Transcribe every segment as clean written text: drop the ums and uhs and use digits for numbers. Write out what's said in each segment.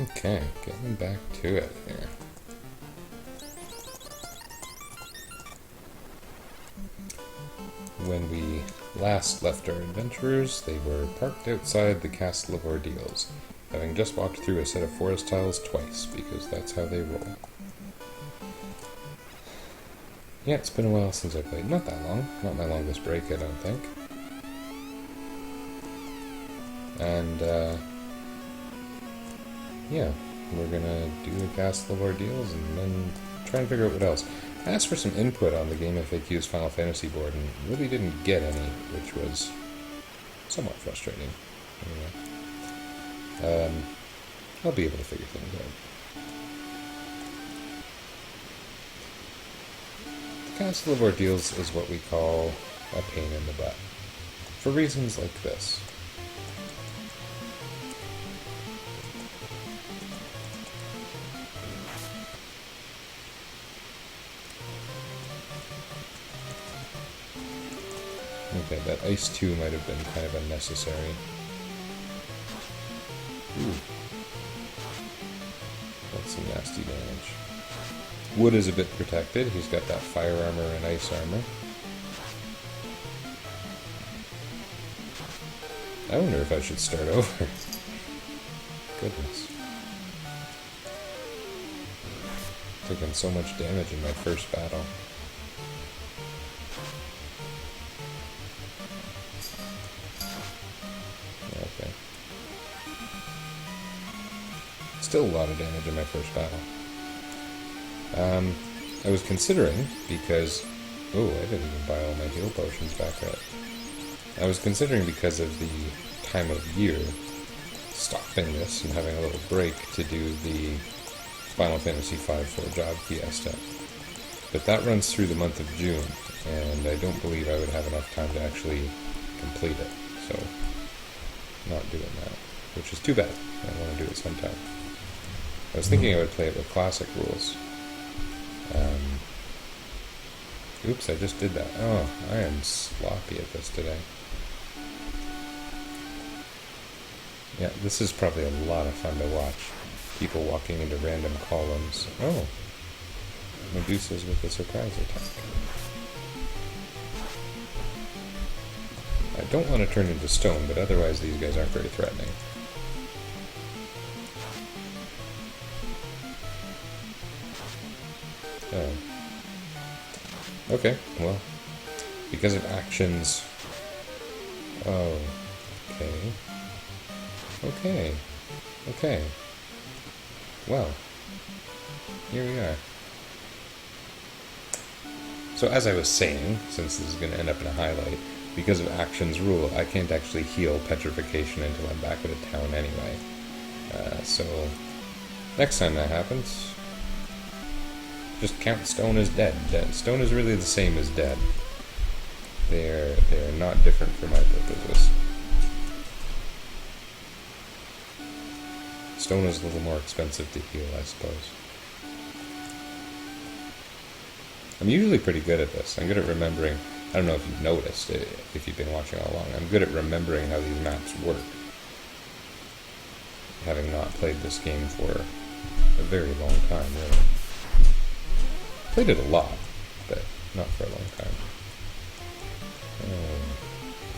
Okay, getting back to it here. When we last left our adventurers, they were parked outside the castle of Ordeals, having just walked through a set of forest tiles twice, because that's how they roll. Yeah, it's been a while since I played. Not that long. Not my longest break, I don't think. And, yeah, we're gonna do the Castle of Ordeals and then try and figure out what else. I asked for some input on the Game FAQ's Final Fantasy board and really didn't get any, which was somewhat frustrating. Anyway, I'll be able to figure things out. The Castle of Ordeals is what we call a pain in the butt, for reasons like this. Okay, that ice 2 might have been kind of unnecessary. Ooh. That's some nasty damage. Wood is a bit protected. He's got that fire armor and ice armor. I wonder if I should start over. Goodness. Taking so much damage in my first battle. Okay. Still a lot of damage in my first battle. I was considering, because... Oh, I didn't even buy all my heal potions back up. I was considering, because of the time of year, stopping this and having a little break to do the Final Fantasy V 4 Job Fiesta. But that runs through the month of June, and I don't believe I would have enough time to actually complete it. So, not doing that. Which is too bad. I want to do it sometime. I was thinking I would play it with classic rules. Oops, I just did that. Oh, I am sloppy at this today. Yeah, this is probably a lot of fun to watch. People walking into random columns. Oh, Medusa's with a surprise attack. I don't want to turn into stone, but otherwise these guys aren't very threatening. Oh. Okay, well, because of actions... Oh, okay. Okay. Okay. Well, here we are. So as I was saying, since this is going to end up in a highlight, because of actions rule, I can't actually heal petrification until I'm back at a town anyway. So, next time that happens... just count stone as dead. Stone is really the same as dead. They are not different for my purposes. Stone is a little more expensive to heal, I suppose. I'm usually pretty good at this. I'm good at remembering. I don't know if you've noticed it, if you've been watching all along. I'm good at remembering how these maps work. Having not played this game for a very long time, really. Played it a lot, but not for a long time.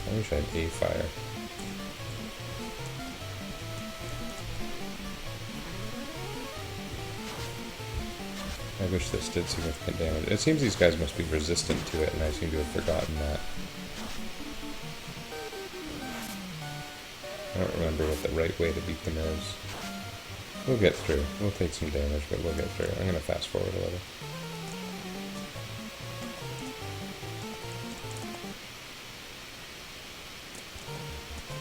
I wish I had A fire. I wish this did significant damage. It seems these guys must be resistant to it, and I seem to have forgotten that. I don't remember what the right way to beat them is. We'll get through. We'll take some damage, but we'll get through. I'm going to fast forward a little.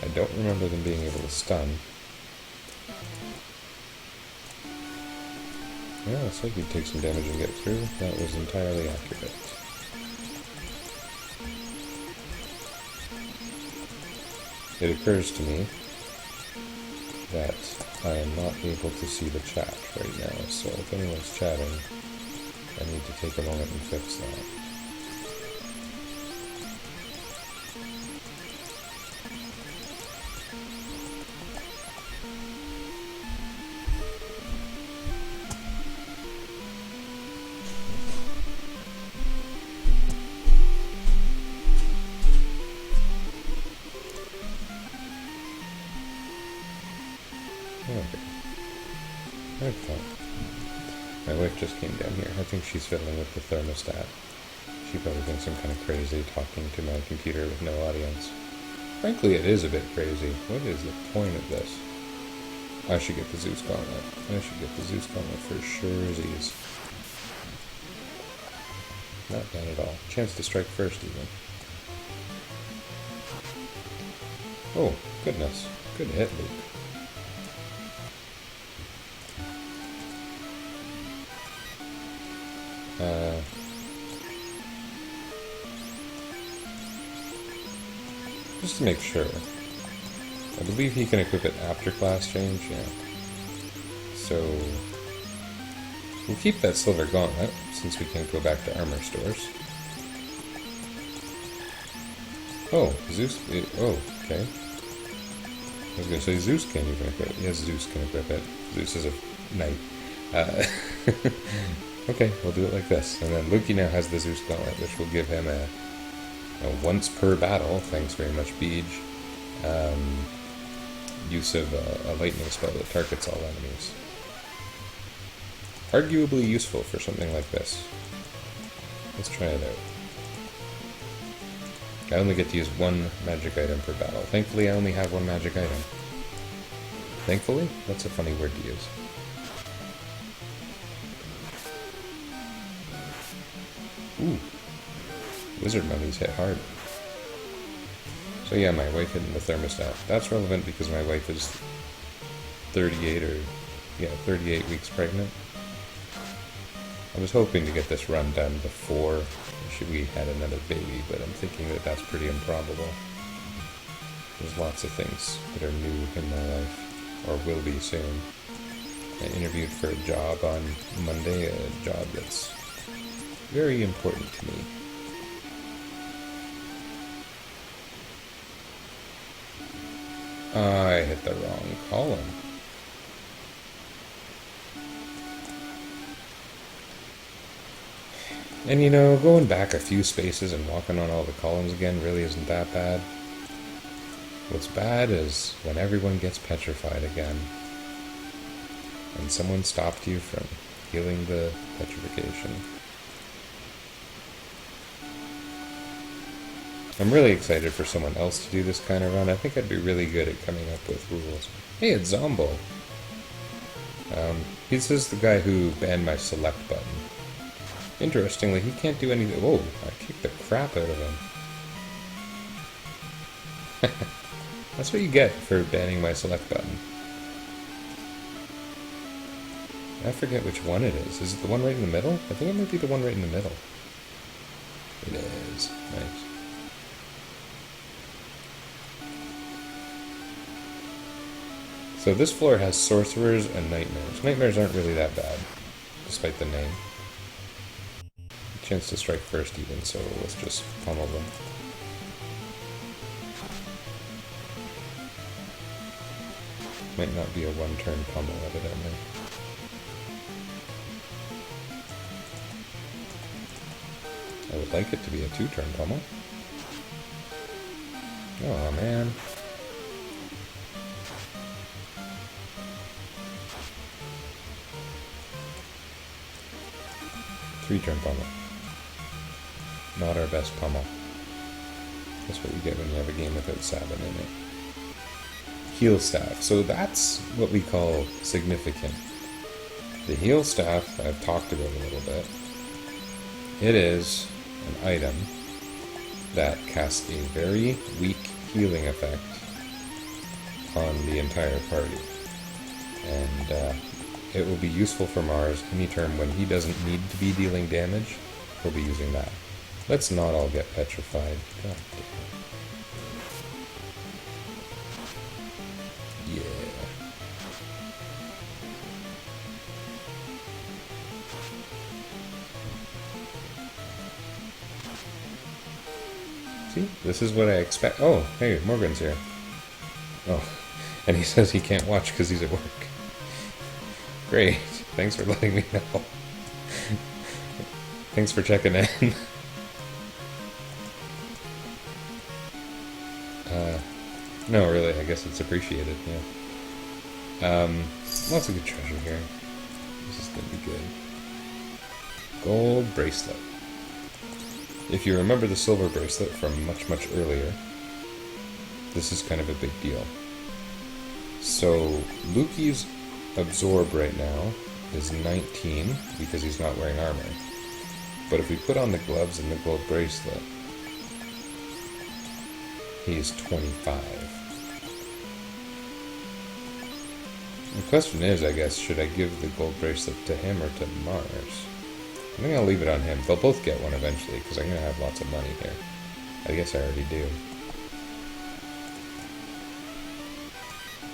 I don't remember them being able to stun. Yeah, looks like you'd take some damage and get through. That was entirely accurate. It occurs to me that I am not able to see the chat right now, so if anyone's chatting, I need to take a moment and fix that. like that. My wife just came down here. I think she's fiddling with the thermostat. She probably thinks I'm kind of crazy talking to my computer with no audience. Frankly, it is a bit crazy. What is the point of this? I should get the Zeus Gauntlet. I should get the Zeus Gauntlet for sure. Not bad at all. Chance to strike first, even. Oh, goodness. Good hit, Luke. Just to make sure. I believe he can equip it after class change, yeah. So, we'll keep that Silver Gauntlet, since we can go back to armor stores. Oh, Zeus, oh, okay. I was going to say Zeus can't even equip it. Yes, Zeus can equip it. Zeus is a knight. Okay, we'll do it like this. And then Luki now has the Zeus Gauntlet, which will give him a once per battle, thanks very much, Beej, use of a lightning spell that targets all enemies. Arguably useful for something like this. Let's try it out. I only get to use one magic item per battle. Thankfully, I only have one magic item. Thankfully? That's a funny word to use. Ooh. Wizard mummies hit hard. So yeah, my wife hitting the thermostat. That's relevant because my wife is 38 weeks pregnant. I was hoping to get this run done before we had another baby, but I'm thinking that that's pretty improbable. There's lots of things that are new in my life, or will be soon. I interviewed for a job on Monday, a job that's very important to me. I hit the wrong column. And you know, going back a few spaces and walking on all the columns again really isn't that bad. What's bad is when everyone gets petrified again. And someone stopped you from healing the petrification. I'm really excited for someone else to do this kind of run. I think I'd be really good at coming up with rules. Hey, it's Zombo. This is the guy who banned my select button. Interestingly, he can't do anything. Whoa, I kicked the crap out of him. That's what you get for banning my select button. I forget which one it is. Is it the one right in the middle? I think it might be the one right in the middle. It is. Nice. So this floor has sorcerers and nightmares. Nightmares aren't really that bad, despite the name. Chance to strike first even, so let's just pummel them. Might not be a one-turn pummel, evidently. I would like it to be a two-turn pummel. Oh man. Three-turn pummel. Not our best pummel. That's what you get when you have a game without Sabin in it. Heal staff. So that's what we call significant. The heal staff, I've talked about a little bit. It is an item that casts a very weak healing effect on the entire party. And it will be useful for Mars any turn when he doesn't need to be dealing damage. He'll be using that. Let's not all get petrified. God damn. Yeah. See? This is what I expect. Oh, hey, Morgan's here. Oh, and he says he can't watch because he's at work. Great. Thanks for letting me know. Thanks for checking in. No, really, I guess it's appreciated, yeah. Lots of good treasure here. This is going to be good. Gold bracelet. If you remember the silver bracelet from much, much earlier, this is kind of a big deal. So, Lukey's absorb right now is 19 because he's not wearing armor. But if we put on the gloves and the gold bracelet, he is 25. The question is, I guess, should I give the gold bracelet to him or to Mars? I think I'll leave it on him. They'll both get one eventually, because I'm going to have lots of money here. I guess I already do.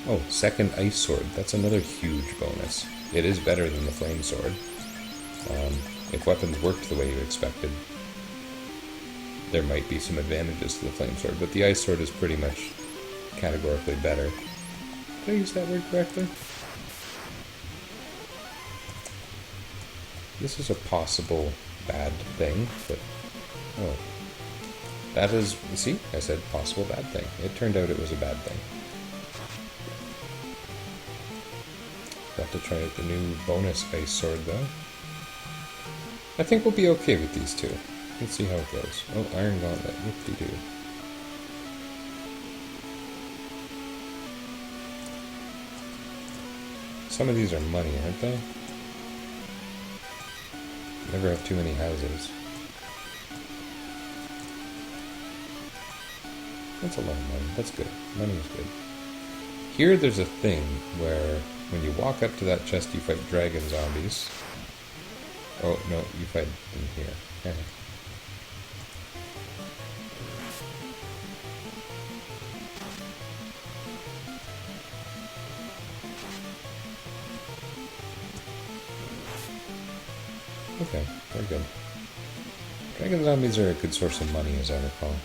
Oh, second ice sword. That's another huge bonus. It is better than the flame sword. If weapons worked the way you expected, there might be some advantages to the flame sword, but the ice sword is pretty much categorically better. Did I use that word correctly? This is a possible bad thing, but... oh. That is... see? I said possible bad thing. It turned out it was a bad thing. Got to try out the new bonus ice sword, though. I think we'll be okay with these two. Let's see how it goes. Oh, Iron Gauntlet. Whoop-de-doo. Some of these are money, aren't they? Never have too many houses. That's a lot of money. That's good. Money is good. Here there's a thing where when you walk up to that chest you fight dragon zombies. Oh, no, you fight them here. Okay, very good. Dragon zombies are a good source of money, as I recall.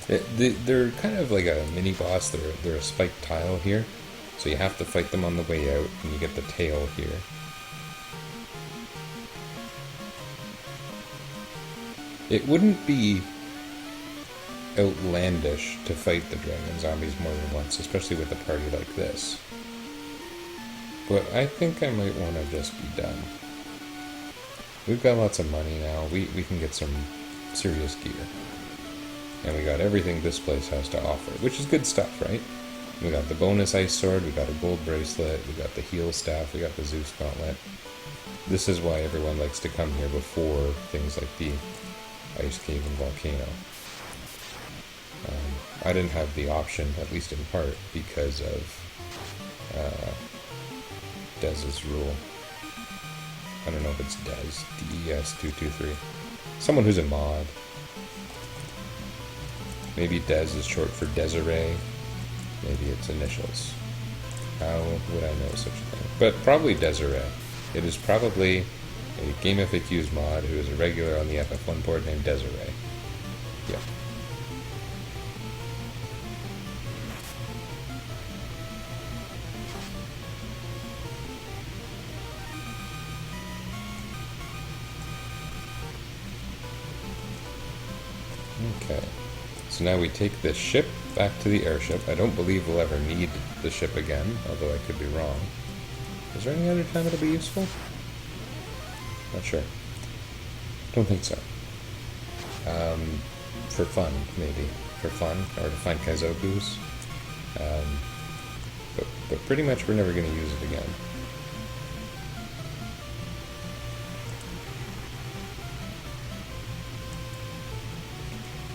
Okay. They're kind of like a mini-boss. They're a spiked tile here, so you have to fight them on the way out, and you get the tail here. It wouldn't be outlandish to fight the dragon zombies more than once, especially with a party like this. But I think I might want to just be done. We've got lots of money now. We can get some serious gear. And we got everything this place has to offer, which is good stuff, right? We got the bonus ice sword, we got a gold bracelet, we got the heal staff, we got the Zeus gauntlet. This is why everyone likes to come here before things like the ice cave and volcano. I didn't have the option, at least in part, because of Dez's rule. I don't know if it's Dez, DES223. Someone who's a mod. Maybe Dez is short for Desiree. Maybe it's initials. How would I know such a thing? But probably Desiree. It is probably a Game FAQs mod who is a regular on the FF1 board named Desiree. Yeah. Okay, so now we take this ship back to the airship. I don't believe we'll ever need the ship again, although I could be wrong. Is there any other time it'll be useful? Not sure. Don't think so. For fun, maybe. For fun, or to find Kaizokus. But pretty much we're never going to use it again.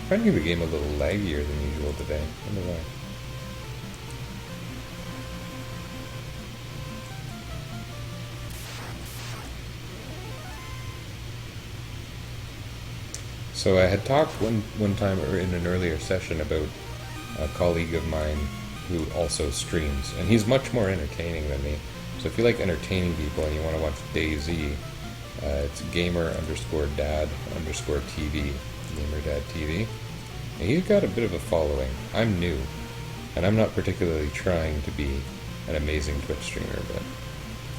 Finding the game a little laggier than usual today. I wonder why. So I had talked one time in an earlier session about a colleague of mine who also streams, and he's much more entertaining than me. So if you like entertaining people and you want to watch DayZ, it's gamer_dad_TV. GamerDad TV. And he's got a bit of a following. I'm new, and I'm not particularly trying to be an amazing Twitch streamer, but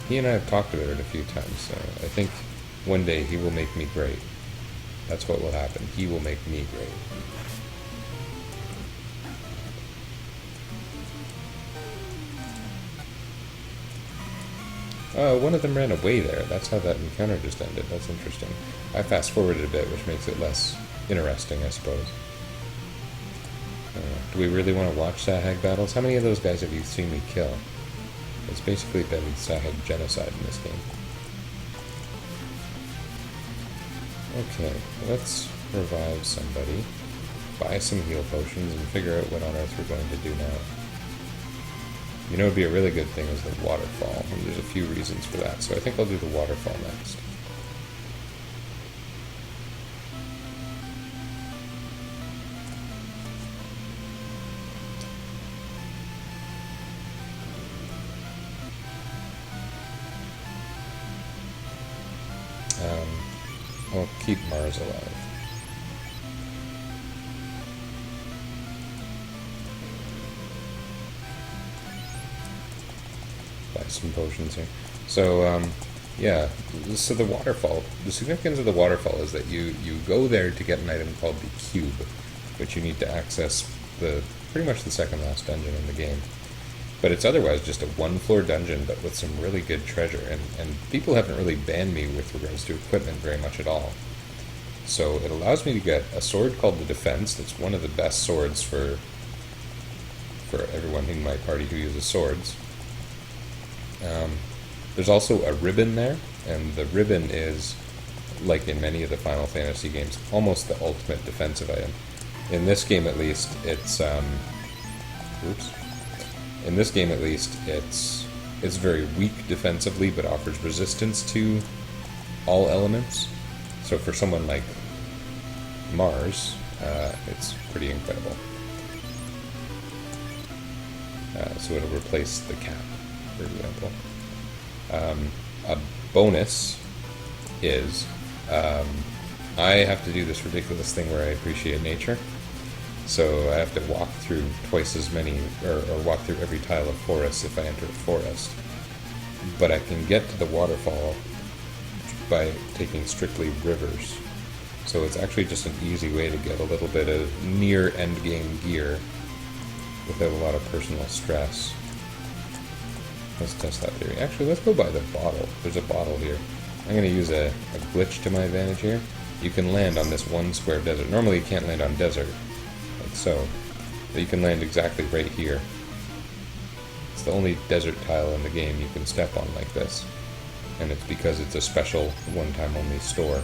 he and I have talked about it a few times, so I think one day he will make me great. That's what will happen. He will make me great. Oh, one of them ran away there. That's how that encounter just ended. That's interesting. I fast-forwarded a bit, which makes it less interesting, I suppose. Do we really want to watch Sahag battles? How many of those guys have you seen me kill? It's basically been Sahag genocide in this game. Okay, let's revive somebody, buy some heal potions, and figure out what on earth we're going to do now. You know, it would be a really good thing is the Waterfall, and there's a few reasons for that, so I think I'll do the Waterfall next. I'll keep Mars alive. Buy some potions here. So, yeah, so the Waterfall, the significance of the Waterfall is that you go there to get an item called the Cube, which you need to access pretty much the second last dungeon in the game. But it's otherwise just a one-floor dungeon, but with some really good treasure, and people haven't really banned me with regards to equipment very much at all. So it allows me to get a sword called the Defense, that's one of the best swords for everyone in my party who uses swords. There's also a ribbon there, and the ribbon is, like in many of the Final Fantasy games, almost the ultimate defensive item. In this game at least, it's In this game, at least, it's very weak defensively, but offers resistance to all elements. So for someone like Mars, it's pretty incredible. So it'll replace the cap, for example. A bonus is I have to do this ridiculous thing where I appreciate nature. So I have to walk through twice as many, or walk through every tile of forest if I enter a forest. But I can get to the waterfall by taking strictly rivers. So it's actually just an easy way to get a little bit of near endgame gear without a lot of personal stress. Let's test that theory. Actually, let's go by the bottle. There's a bottle here. I'm going to use a glitch to my advantage here. You can land on this one square desert. Normally you can't land on desert, like so. But you can land exactly right here. It's the only desert tile in the game you can step on like this. And it's because it's a special one-time only store.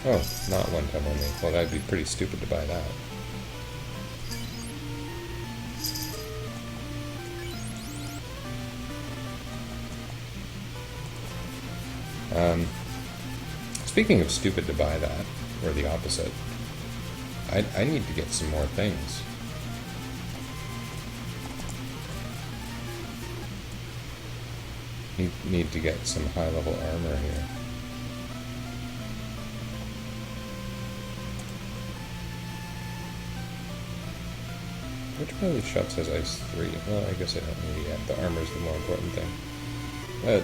Oh, not one-time only. Well, that'd be pretty stupid to buy that. Speaking of stupid to buy that, or the opposite, I need to get some more things. Need to get some high-level armor here. Which one of these shops has ice 3? Well, I guess I don't need it yet. The armor's the more important thing.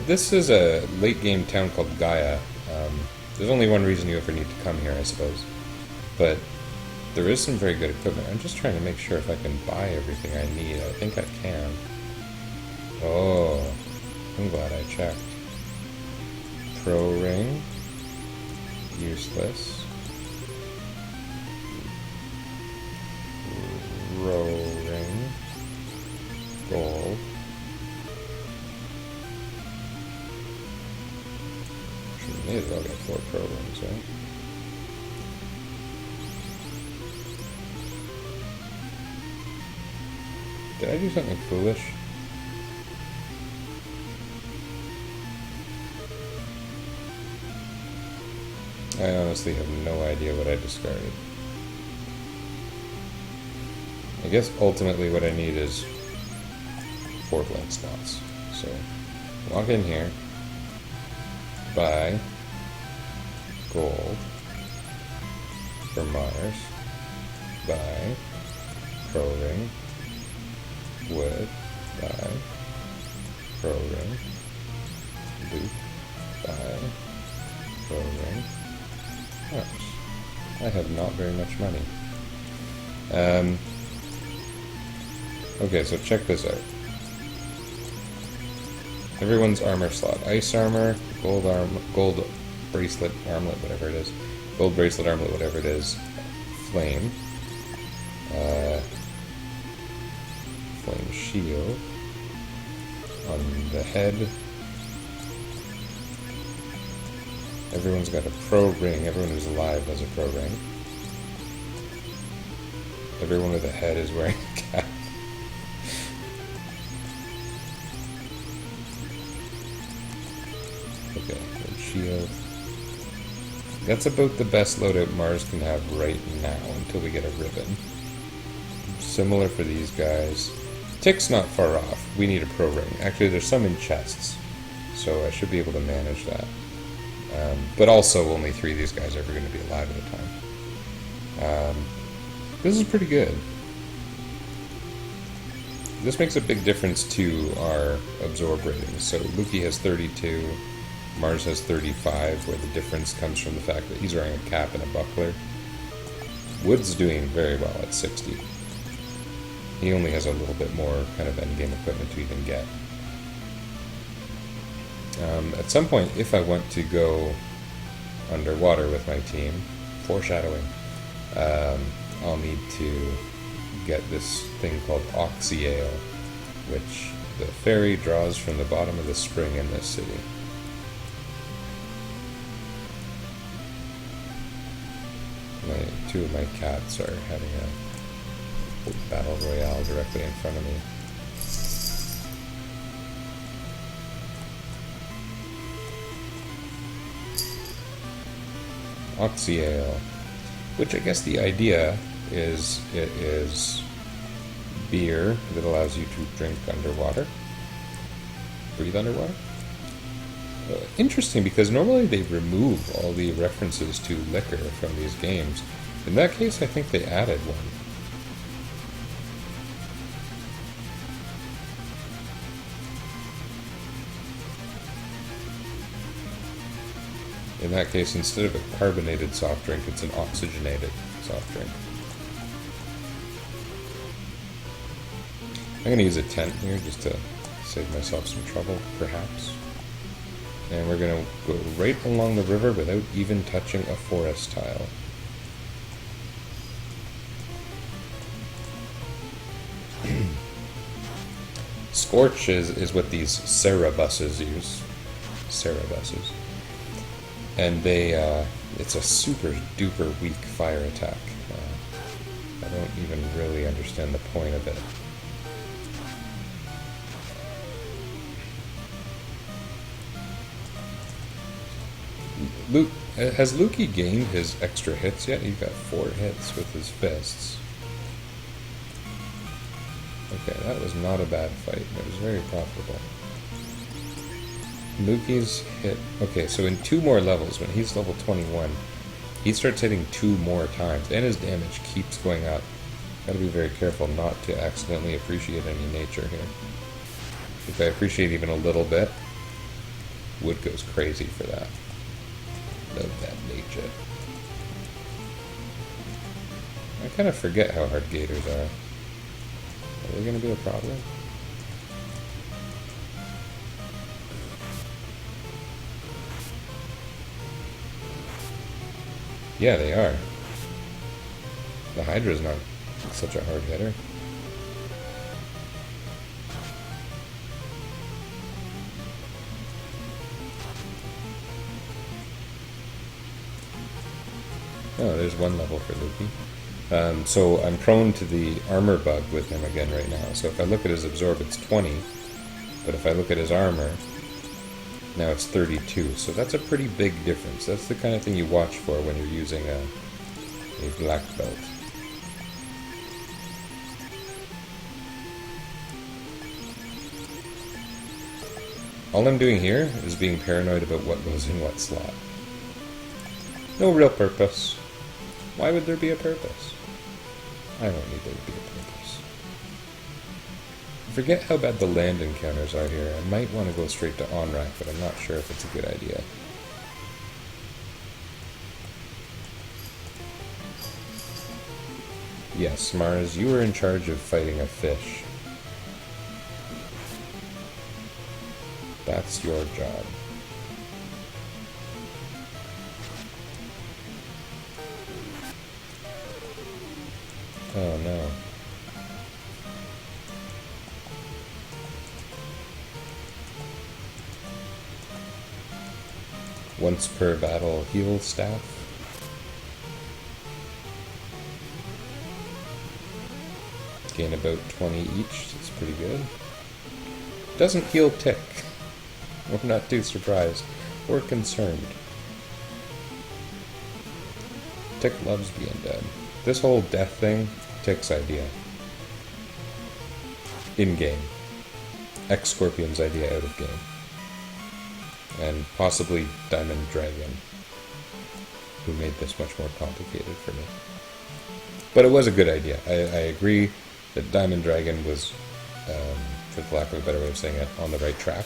This is a late-game town called Gaia. There's only one reason you ever need to come here, I suppose. But there is some very good equipment. I'm just trying to make sure if I can buy everything I need. I think I can. Oh, I'm glad I checked. Pro ring. Useless. Row ring. Gold. May as well get 4 pro rings, right? Did I do something foolish? I honestly have no idea what I discarded. I guess ultimately what I need is 4 blank slots. So, walk in here, buy gold for Mars, buy pro ring, wood, buy pro ring, loot, buy pro ring. Ouch. I have not very much money. Okay, so check this out. Everyone's armor slot. Ice armor, gold bracelet, armlet, whatever it is. Gold bracelet, armlet, whatever it is. Flame. Flame shield. On the head. Everyone's got a pro ring. Everyone who's alive has a pro ring. Everyone with a head is wearing a cap. Okay, red shield. That's about the best loadout Mars can have right now until we get a ribbon. Similar for these guys. Tick's not far off. We need a pro ring. Actually, there's some in chests, so I should be able to manage that. But also, only 3 of these guys are ever going to be alive at a time. This is pretty good. This makes a big difference to our absorb ratings. So Luki has 32, Mars has 35, where the difference comes from the fact that he's wearing a cap and a buckler. Wood's doing very well at 60. He only has a little bit more kind of endgame equipment to even get. At some point, if I want to go underwater with my team, foreshadowing, I'll need to get this thing called Oxyale, which the ferry draws from the bottom of the spring in this city. Two of my cats are having a battle royale directly in front of me. Oxyale, which I guess the idea is it is beer that allows you to drink underwater, breathe underwater. Interesting, because normally they remove all the references to liquor from these games. In that case, I think they added one. In that case, instead of a carbonated soft drink, it's an oxygenated soft drink. I'm going to use a tent here just to save myself some trouble, perhaps. And we're going to go right along the river without even touching a forest tile. Scorch is what these Sarah buses use. Sarah buses. And they, it's a super duper weak fire attack. I don't even really understand the point of it. Has Luki gained his extra hits yet? He got 4 hits with his fists. Okay, that was not a bad fight. It was very profitable. Luki's hit... Okay, so in 2 more levels, when he's level 21, he starts hitting 2 more times, and his damage keeps going up. Gotta be very careful not to accidentally appreciate any nature here. If I appreciate even a little bit, Wood goes crazy for that. Love that nature. I kind of forget how hard gators are. Are they going to be a problem? Yeah, they are. The Hydra's not such a hard hitter. Oh, there's 1 level for Luki. So I'm prone to the armor bug with him again right now. So if I look at his absorb, it's 20. But if I look at his armor, now it's 32. So that's a pretty big difference. That's the kind of thing you watch for when you're using a black belt. All I'm doing here is being paranoid about what goes in what slot. No real purpose. Why would there be a purpose? I don't need there to be a purpose. I forget how bad the land encounters are here. I might want to go straight to on-rack, but I'm not sure if it's a good idea. Yes, Mars, you were in charge of fighting a fish. That's your job. Oh no. Once per battle heal staff. Gain about 20 each, that's pretty good. Doesn't heal tick. We're not too surprised or concerned. Tick loves being dead. This whole death thing, Tick's idea. In-game. Ex-Scorpion's idea out of game. And possibly Diamond Dragon, who made this much more complicated for me. But it was a good idea. I agree that Diamond Dragon was, for the lack of a better way of saying it, on the right track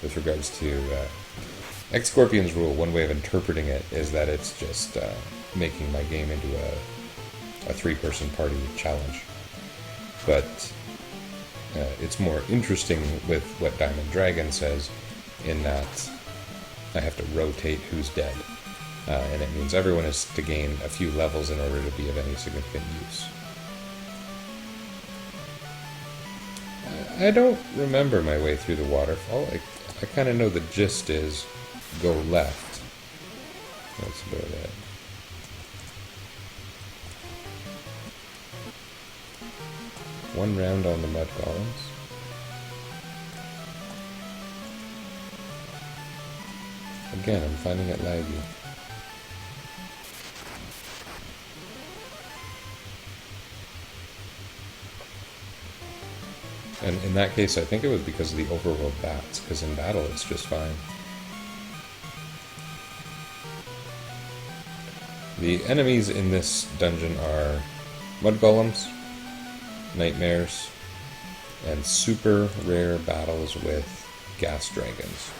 with regards to Ex-Scorpion's rule. One way of interpreting it is that it's just making my game into a three-person party challenge. But it's more interesting with what Diamond Dragon says, in that I have to rotate who's dead. And it means everyone is to gain a few levels in order to be of any significant use. I don't remember my way through the waterfall. I kind of know the gist is go left. That's about it. One round on the mud golems. Again, I'm finding it laggy. And in that case, I think it was because of the overworld bats, because in battle it's just fine. The enemies in this dungeon are mud golems, nightmares, and super rare battles with gas dragons.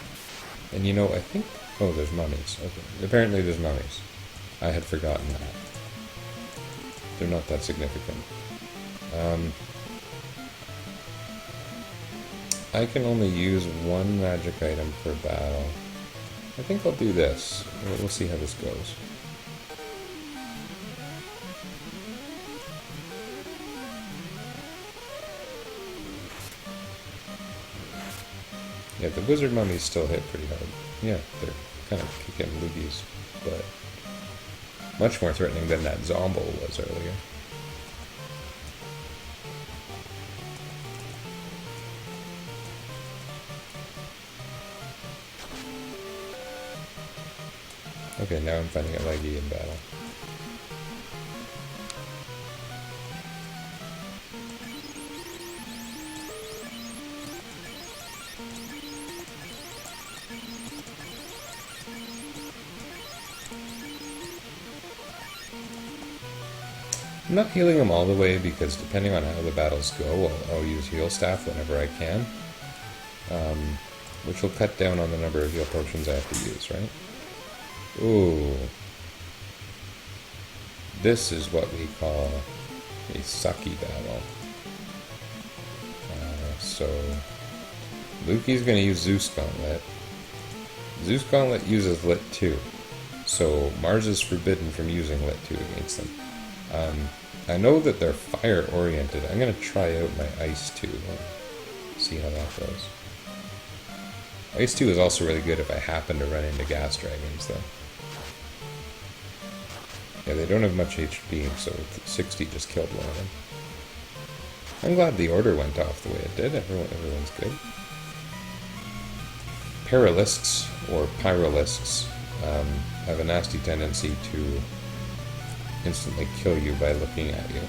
And you know, I think... Oh, there's mummies. Okay. Apparently there's mummies. I had forgotten that. They're not that significant. I can only use one magic item per battle. I think I'll do this. We'll see how this goes. Yeah, the wizard mummies still hit pretty hard. Yeah, they're kind of kicking loogies, but much more threatening than that Zombo was earlier. Okay, now I'm finding it laggy in battle. I'm not healing them all the way because depending on how the battles go, I'll use heal staff whenever I can, which will cut down on the number of heal potions I have to use, right? Ooh. This is what we call a sucky battle. So, Luki's going to use Zeus Gauntlet. Zeus Gauntlet uses Lit 2, so Mars is forbidden from using Lit 2 against them. I know that they're fire-oriented. I'm going to try out my Ice 2 and see how that goes. Ice 2 is also really good if I happen to run into gas dragons, though. Yeah, they don't have much HP, so 60 just killed one of them. I'm glad the order went off the way it did. Everyone's good. Paralisks, or Pyralisks, have a nasty tendency to instantly kill you by looking at you.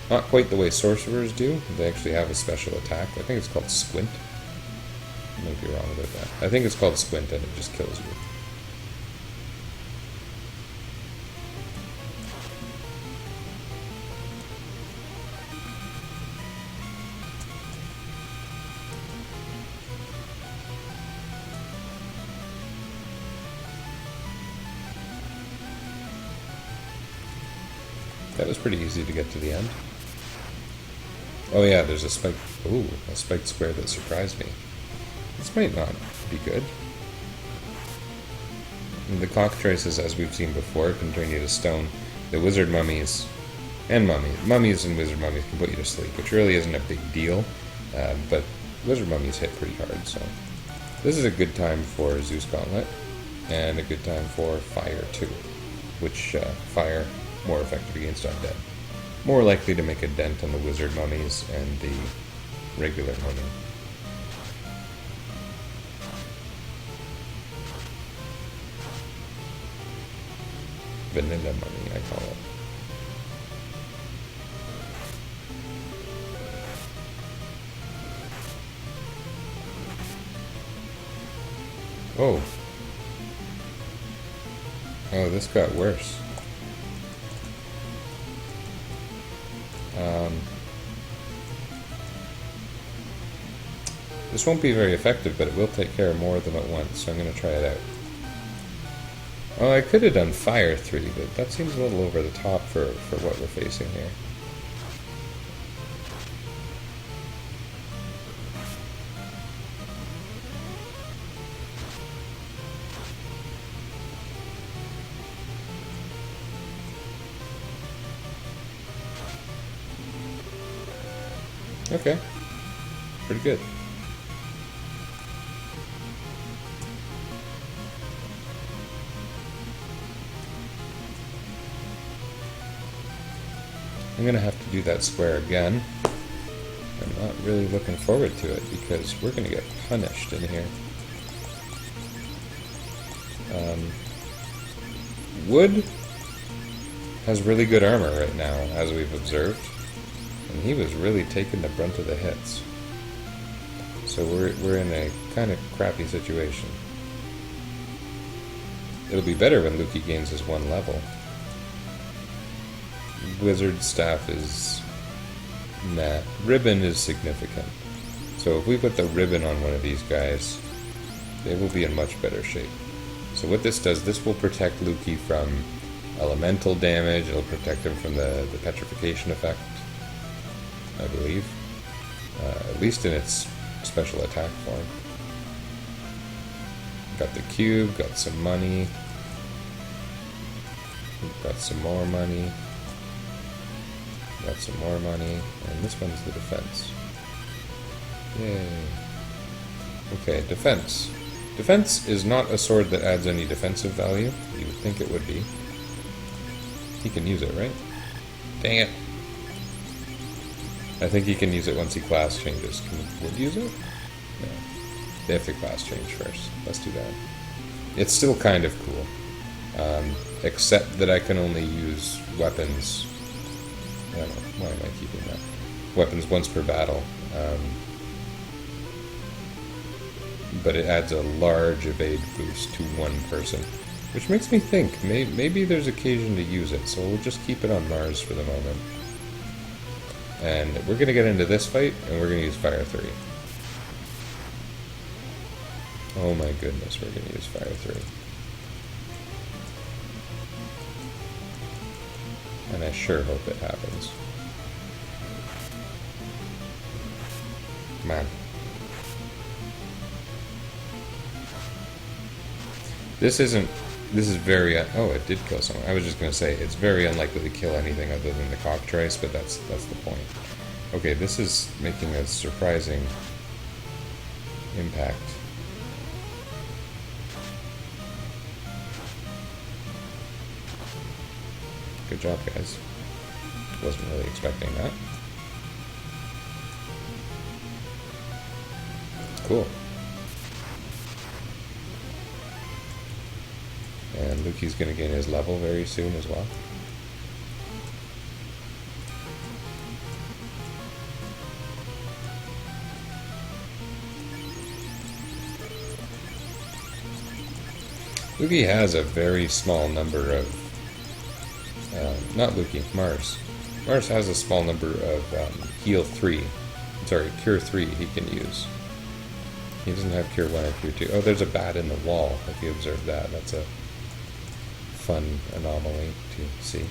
Not quite the way sorcerers do. They actually have a special attack. I think it's called Squint. I might be wrong about that. I think it's called Squint and it just kills you. That was pretty easy to get to the end. Oh yeah, there's a spike. Ooh, a spiked square that surprised me. This might not be good. And the cockatrices, as we've seen before, can turn you to stone. The wizard mummies and mummies and wizard mummies can put you to sleep, which really isn't a big deal. But wizard mummies hit pretty hard, so this is a good time for Zeus Gauntlet, and a good time for Fire too, which Fire more effective against undead, more likely to make a dent on the wizard mummies and the regular mummy. Vanilla mummy, I call it. Oh. Oh, this got worse. This won't be very effective, but it will take care of more of them at once, so I'm going to try it out. Oh, I could have done Fire 3, but that seems a little over the top for what we're facing here. Okay. Pretty good. I'm going to have to do that square again. I'm not really looking forward to it because we're going to get punished in here. Wood has really good armor right now, as we've observed. And he was really taking the brunt of the hits. So we're in a kind of crappy situation. It'll be better when Luki gains his 1 level. Wizard staff is nah. Ribbon is significant. So if we put the ribbon on one of these guys, they will be in much better shape. So what this does, this will protect Luki from elemental damage. It'll protect him from the petrification effect, I believe. At least in its special attack form. Got the cube, got some money. Got some more money. Got some more money. And this one's the defense. Yay. Okay, defense. Defense is not a sword that adds any defensive value. You would think it would be. He can use it, right? Dang it. I think he can use it once he class changes. Can Wood use it? No. They have to class change first. Let's do that. It's still kind of cool. Except that I can only use weapons. I don't know. Why am I keeping that? Weapons once per battle. But it adds a large evade boost to one person. Which makes me think, maybe there's occasion to use it, so we'll just keep it on Mars for the moment. And we're going to get into this fight, and we're going to use Fire 3. Oh my goodness, we're going to use Fire 3. And I sure hope it happens. Come on. This is very, oh, it did kill someone. I was just going to say, it's very unlikely to kill anything other than the cockatrice, but that's the point. Okay, this is making a surprising impact. Good job, guys. Wasn't really expecting that. Cool. And Luki's going to gain his level very soon as well. Luki has a very small number of... not Luki, Mars. Mars has a small number of heal 3. Sorry, cure 3 he can use. He doesn't have cure 1 or cure 2. Oh, there's a bat in the wall, if you observe that. That's a fun anomaly to see.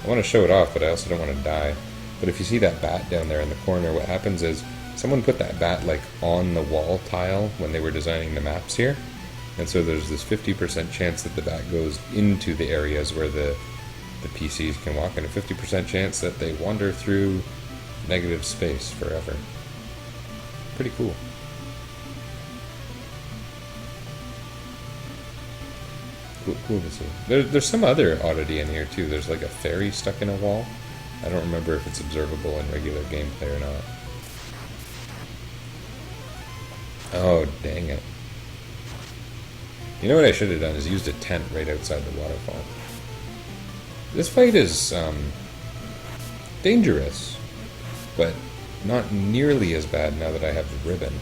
I want to show it off, but I also don't want to die. But if you see that bat down there in the corner, what happens is someone put that bat like on the wall tile when they were designing the maps here. And so there's this 50% chance that the bat goes into the areas where the PCs can walk, and a 50% chance that they wander through negative space forever. Pretty cool. Cool to see. There's some other oddity in here too. There's like a fairy stuck in a wall. I don't remember if it's observable in regular gameplay or not. Oh, dang it. You know what I should have done is used a tent right outside the waterfall. This fight is dangerous, but not nearly as bad now that I have the ribbon.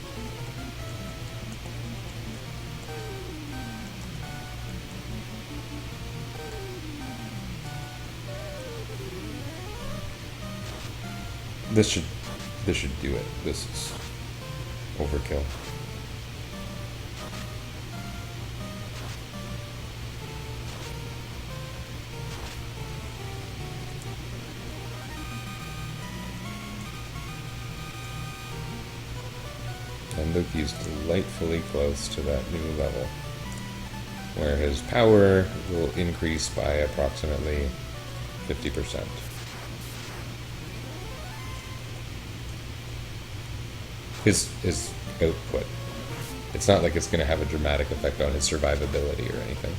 This should do it. This is overkill. And Loki's delightfully close to that new level, where his power will increase by approximately 50%. His output. It's not like it's going to have a dramatic effect on his survivability or anything.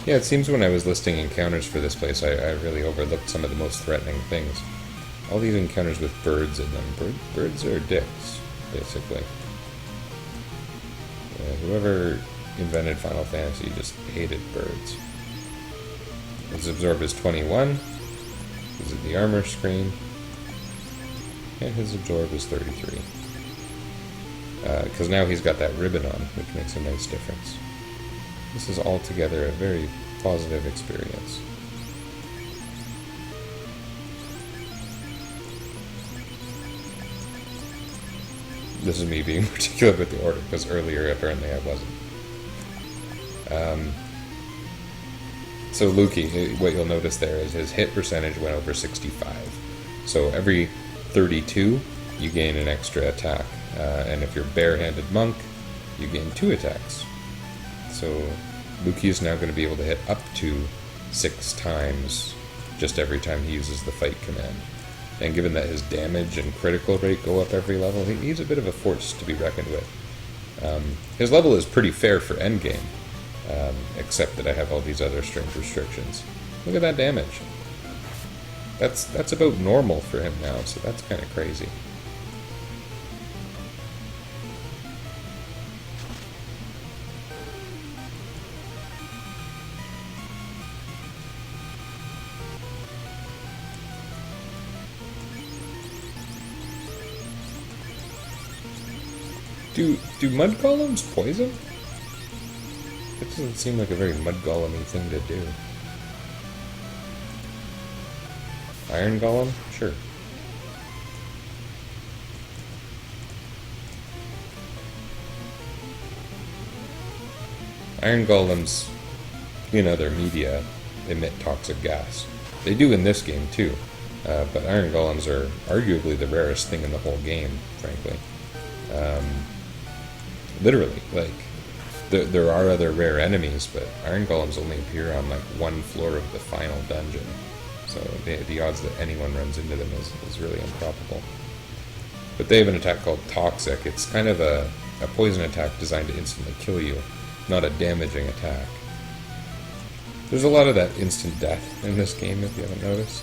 Yeah, it seems when I was listing encounters for this place, I really overlooked some of the most threatening things. All these encounters with birds in them. Birds are dicks, basically. Whoever invented Final Fantasy just hated birds. His absorb is 21. This is the armor screen. And his absorb is 33. Because now he's got that ribbon on, which makes a nice difference. This is altogether a very positive experience. This is me being particular with the order, because earlier apparently I wasn't. So Luki, what you'll notice there is his hit percentage went over 65. So every 32, you gain an extra attack. And if you're barehanded monk, you gain 2 attacks. So Luki is now going to be able to hit up to 6 times just every time he uses the fight command. And given that his damage and critical rate go up every level, he's a bit of a force to be reckoned with. His level is pretty fair for endgame. Except that I have all these other strength restrictions. Look at that damage. That's about normal for him now, so that's kind of crazy. Do mud golems poison? That doesn't seem like a very mud golem-y thing to do. Iron golem? Sure. Iron golems, in other media, emit toxic gas. They do in this game too, but iron golems are arguably the rarest thing in the whole game, frankly. Literally, like, there are other rare enemies, but iron golems only appear on like one floor of the final dungeon. So the odds that anyone runs into them is really improbable. But they have an attack called Toxic. It's kind of a poison attack designed to instantly kill you, not a damaging attack. There's a lot of that instant death in this game, if you haven't noticed.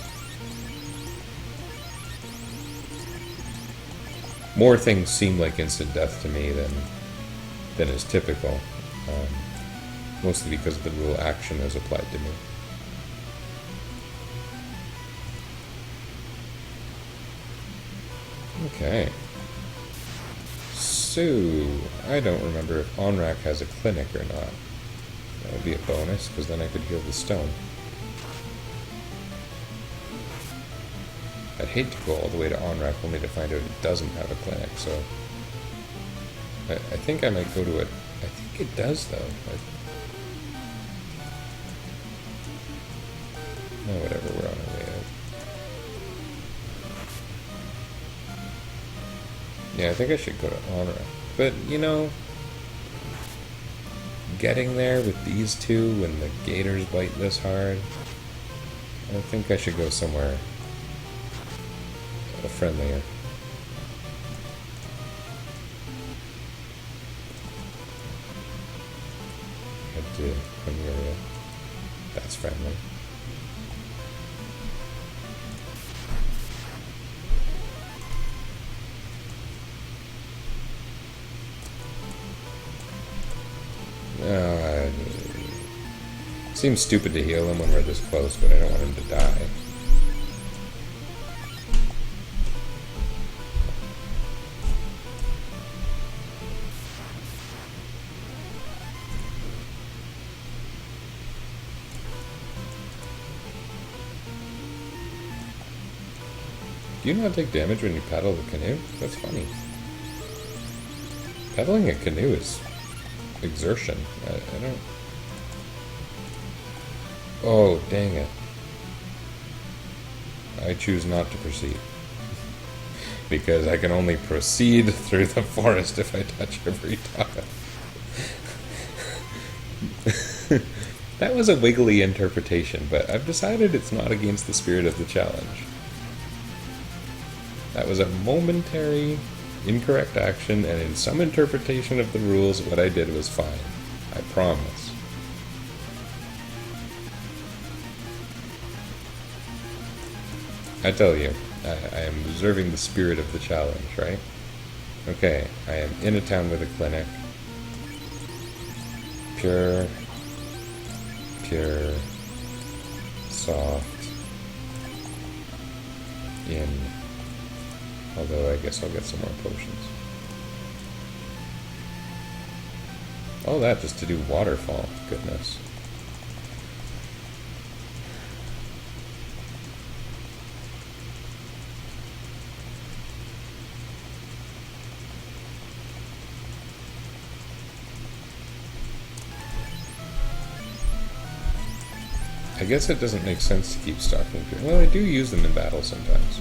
More things seem like instant death to me than is typical. Mostly because of the rule action is applied to me. Okay. So, I don't remember if Onrak has a clinic or not. That would be a bonus, because then I could heal the stone. I'd hate to go all the way to Onrak only to find out it doesn't have a clinic, so I think I might go to it. I think it does, though. Oh, whatever, we're on our way out. Yeah, I think I should go to Honra. But, you know, getting there with these two when the gators bite this hard, I think I should go somewhere friendlier. Head to Quingeria. That's friendly. Seems stupid to heal him when we're this close, but I don't want him to die. Do you not take damage when you paddle the canoe? That's funny. Paddling a canoe is exertion. I don't... Oh, dang it. I choose not to proceed. Because I can only proceed through the forest if I touch every tile. That was a wiggly interpretation, but I've decided it's not against the spirit of the challenge. That was a momentary, incorrect action, and in some interpretation of the rules, what I did was fine. I promise. I tell you, I am observing the spirit of the challenge, right? Okay, I am in a town with a clinic. Pure, soft, in... Although I guess I'll get some more potions. All that just to do Waterfall. Goodness. I guess it doesn't make sense to keep stocking people. Well, I do use them in battle sometimes.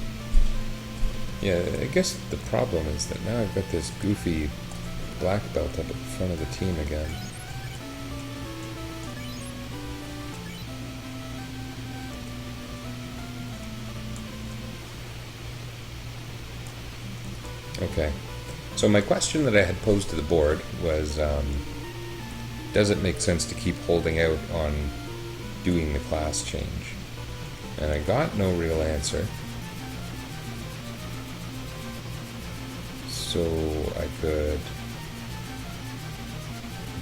Yeah, I guess the problem is that now I've got this goofy black belt up at the front of the team again. Okay. So my question that I had posed to the board was, does it make sense to keep holding out on doing the class change? And I got no real answer. So I could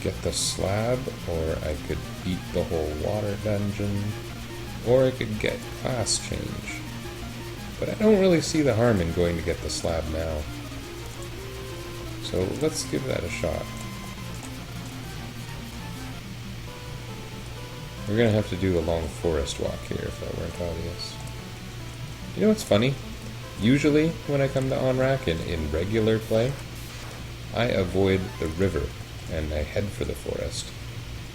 get the slab, or I could beat the whole water dungeon, or I could get class change. But I don't really see the harm in going to get the slab now. So let's give that a shot. We're gonna have to do a long forest walk here if that weren't obvious. You know what's funny? Usually, when I come to Onrak in regular play, I avoid the river and I head for the forest.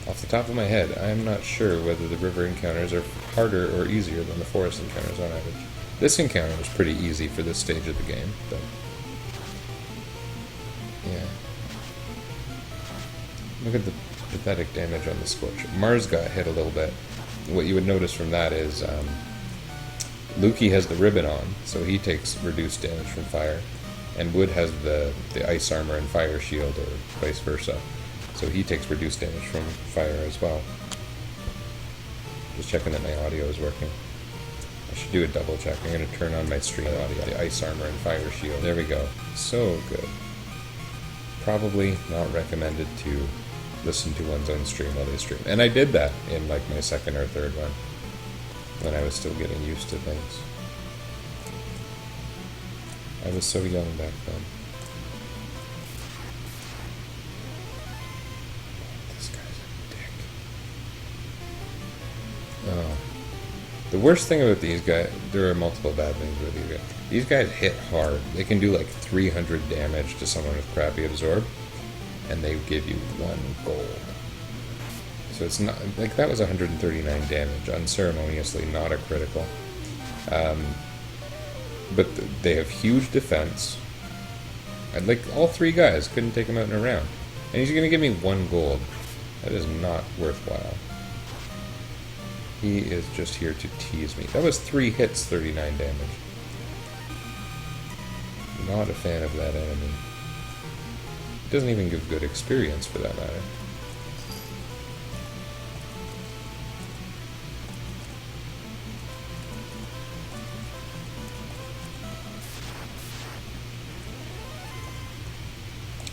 Off the top of my head, I'm not sure whether the river encounters are harder or easier than the forest encounters on average. This encounter was pretty easy for this stage of the game, but... yeah. Look at the pathetic damage on the Scorch. Mars got hit a little bit. What you would notice from that is... Lukey has the ribbon on, so he takes reduced damage from fire, and Wood has the ice armor and fire shield, or vice versa, so he takes reduced damage from fire as well. Just checking that my audio is working. I should do a double check. I'm going to turn on my stream audio, the ice armor and fire shield. There we go. So good. Probably not recommended to listen to one's own stream while they stream. And I did that in like my second or third one, when I was still getting used to things. I was so young back then. This guy's a dick. Oh. The worst thing about these guys, there are multiple bad things with these guys. These guys hit hard. They can do like 300 damage to someone with crappy absorb. and they give you 1 gold. So it's not like that was 139 damage, unceremoniously, not a critical. But they have huge defense. I'd like all 3 guys, couldn't take him out in a round. And he's going to give me 1 gold. That is not worthwhile. He is just here to tease me. That was 3 hits, 39 damage. Not a fan of that enemy. It doesn't even give good experience for that matter.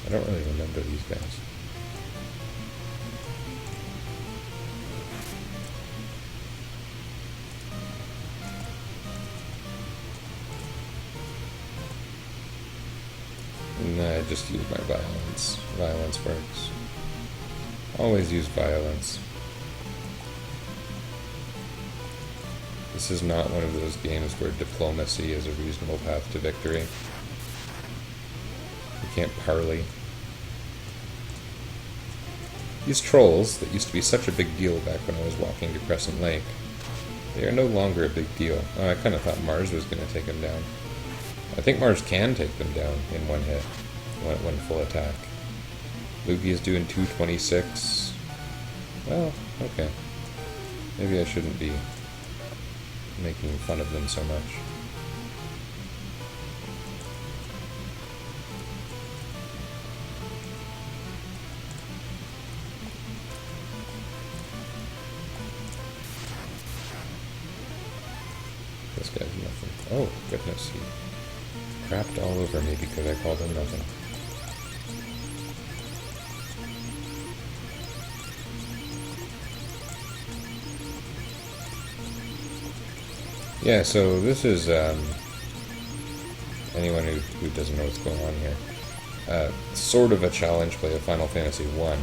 I don't really remember these guys. Nah, I just use my violence. Violence works. Always use violence. This is not one of those games where diplomacy is a reasonable path to victory. You can't parley. These trolls, that used to be such a big deal back when I was walking to Crescent Lake, they are no longer a big deal. Oh, I kind of thought Mars was going to take them down. I think Mars can take them down in 1 hit, one full attack. Lugia is doing 226. Well, okay. Maybe I shouldn't be making fun of them so much. This guy's nothing. Oh, goodness, he crapped all over me because I called him nothing. Yeah, so this is, anyone who doesn't know what's going on here, sort of a challenge play of Final Fantasy 1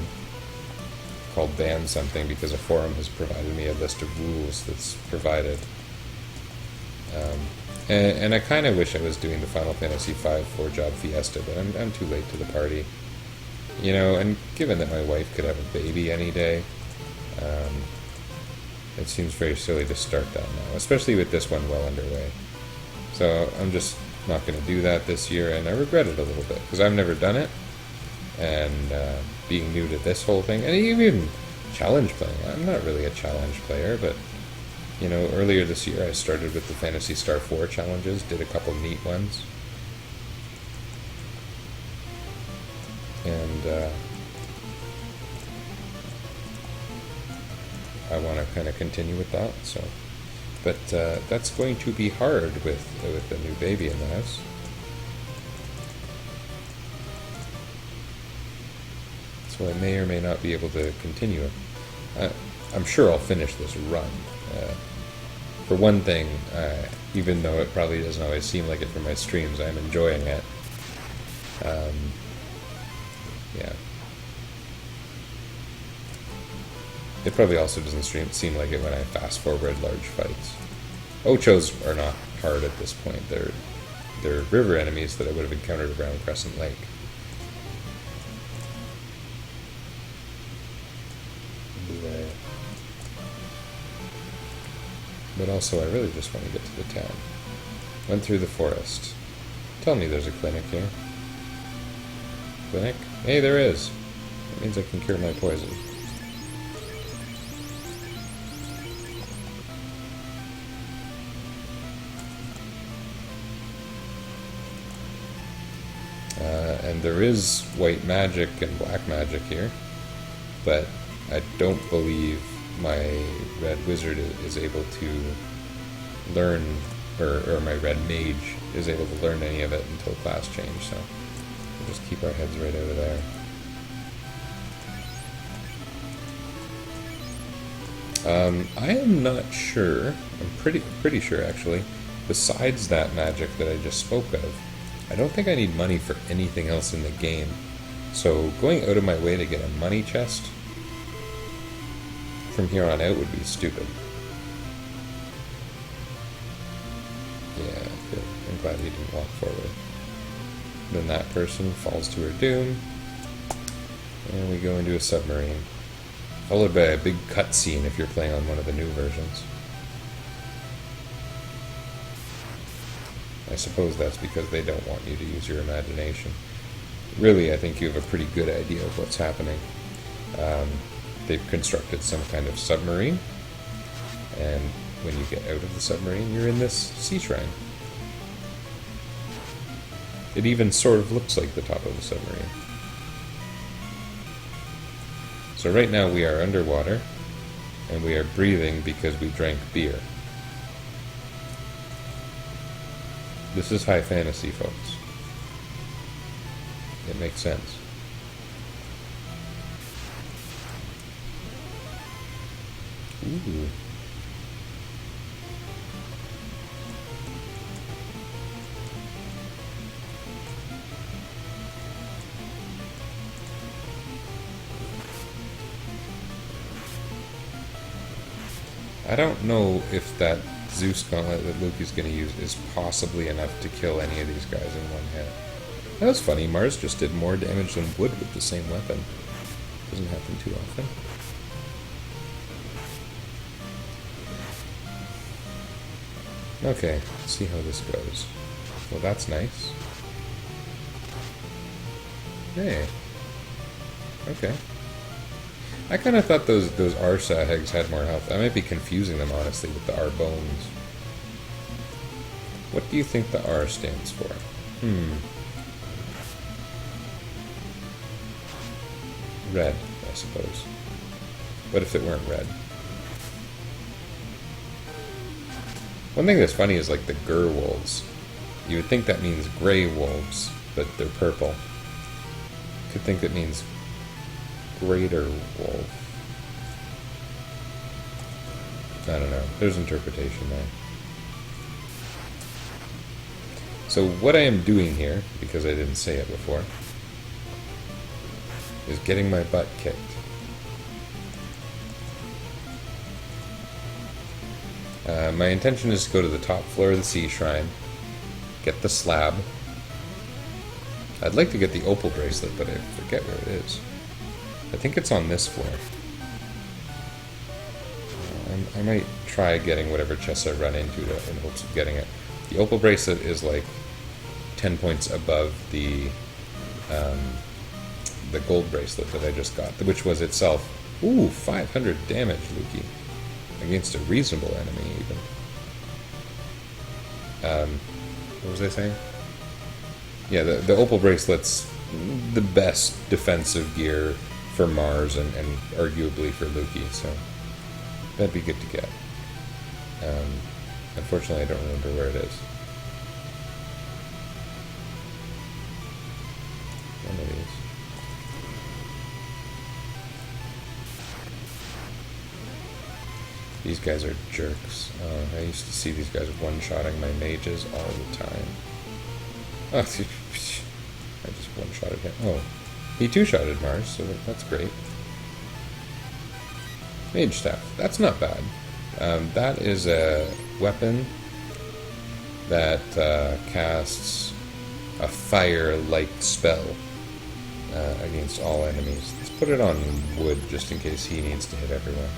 called Ban Something, because a forum has provided me a list of rules that's provided. And I kind of wish I was doing the Final Fantasy V 4-job fiesta, but I'm too late to the party. You know, and given that my wife could have a baby any day, it seems very silly to start that now, especially with this one well underway. So I'm just not going to do that this year, and I regret it a little bit, because I've never done it, and being new to this whole thing, and even challenge playing. I'm not really a challenge player, but you know, earlier this year I started with the Phantasy Star 4 challenges, did a couple neat ones. And I want to kind of continue with that, so. But that's going to be hard with a new baby in the house. So I may or may not be able to continue it. I'm sure I'll finish this run. For one thing, even though it probably doesn't always seem like it from my streams, I'm enjoying it. Yeah. It probably also doesn't seem like it when I fast forward large fights. Ochos are not hard at this point. They're river enemies that I would have encountered around Crescent Lake. But also, I really just want to get to the town. Went through the forest. Tell me there's a clinic here. Clinic? Hey, there is. That means I can cure my poison. And there is white magic and black magic here, but I don't believe my red wizard is able to learn, or my red mage is able to learn any of it until class change, so we'll just keep our heads right over there. I am not sure, I'm pretty sure actually, besides that magic that I just spoke of, I don't think I need money for anything else in the game. So going out of my way to get a money chest from here on out would be stupid. Yeah, good. I'm glad he didn't walk forward. Then that person falls to her doom. And we go into a submarine. Followed by a big cutscene if you're playing on one of the new versions. I suppose that's because they don't want you to use your imagination. Really, I think you have a pretty good idea of what's happening. They've constructed some kind of submarine, and when you get out of the submarine, you're in this sea shrine. It even sort of looks like the top of a submarine. So right now we are underwater, and we are breathing because we drank beer. This is high fantasy, folks. It makes sense. Ooh. I don't know if that Zeus gauntlet that Luke is going to use is possibly enough to kill any of these guys in one hit. That was funny. Mars just did more damage than Wood with the same weapon. Doesn't happen too often. Okay, let's see how this goes. Well, that's nice. Hey. Okay. I kind of thought those R-Sahegs had more health. I might be confusing them, honestly, with the R-Bones. What do you think the R stands for? Red, I suppose. What if it weren't red? One thing that's funny is, like, the Gur wolves. You would think that means gray wolves, but they're purple. You could think it means greater wolf. I don't know. There's interpretation there. So what I am doing here, because I didn't say it before, is getting my butt kicked. My intention is to go to the top floor of the Sea Shrine, get the slab. I'd like to get the opal bracelet, but I forget where it is. I think it's on this floor. I might try getting whatever chests I run into in hopes of getting it. The opal bracelet is like 10 points above the gold bracelet that I just got, which was itself, 500 damage, Lukey. Against a reasonable enemy, even. What was I saying? Yeah, the opal bracelet's the best defensive gear for Mars and arguably for Lukey, so that'd be good to get. Unfortunately, I don't remember where it is. One of these. These guys are jerks. I used to see these guys one-shotting my mages all the time. Oh, I just one-shotted him. Oh, he two-shotted Mars, so that's great. Mage Staff. That's not bad. That is a weapon that casts a fire-like spell against all enemies. Let's put it on Wood just in case he needs to hit everyone.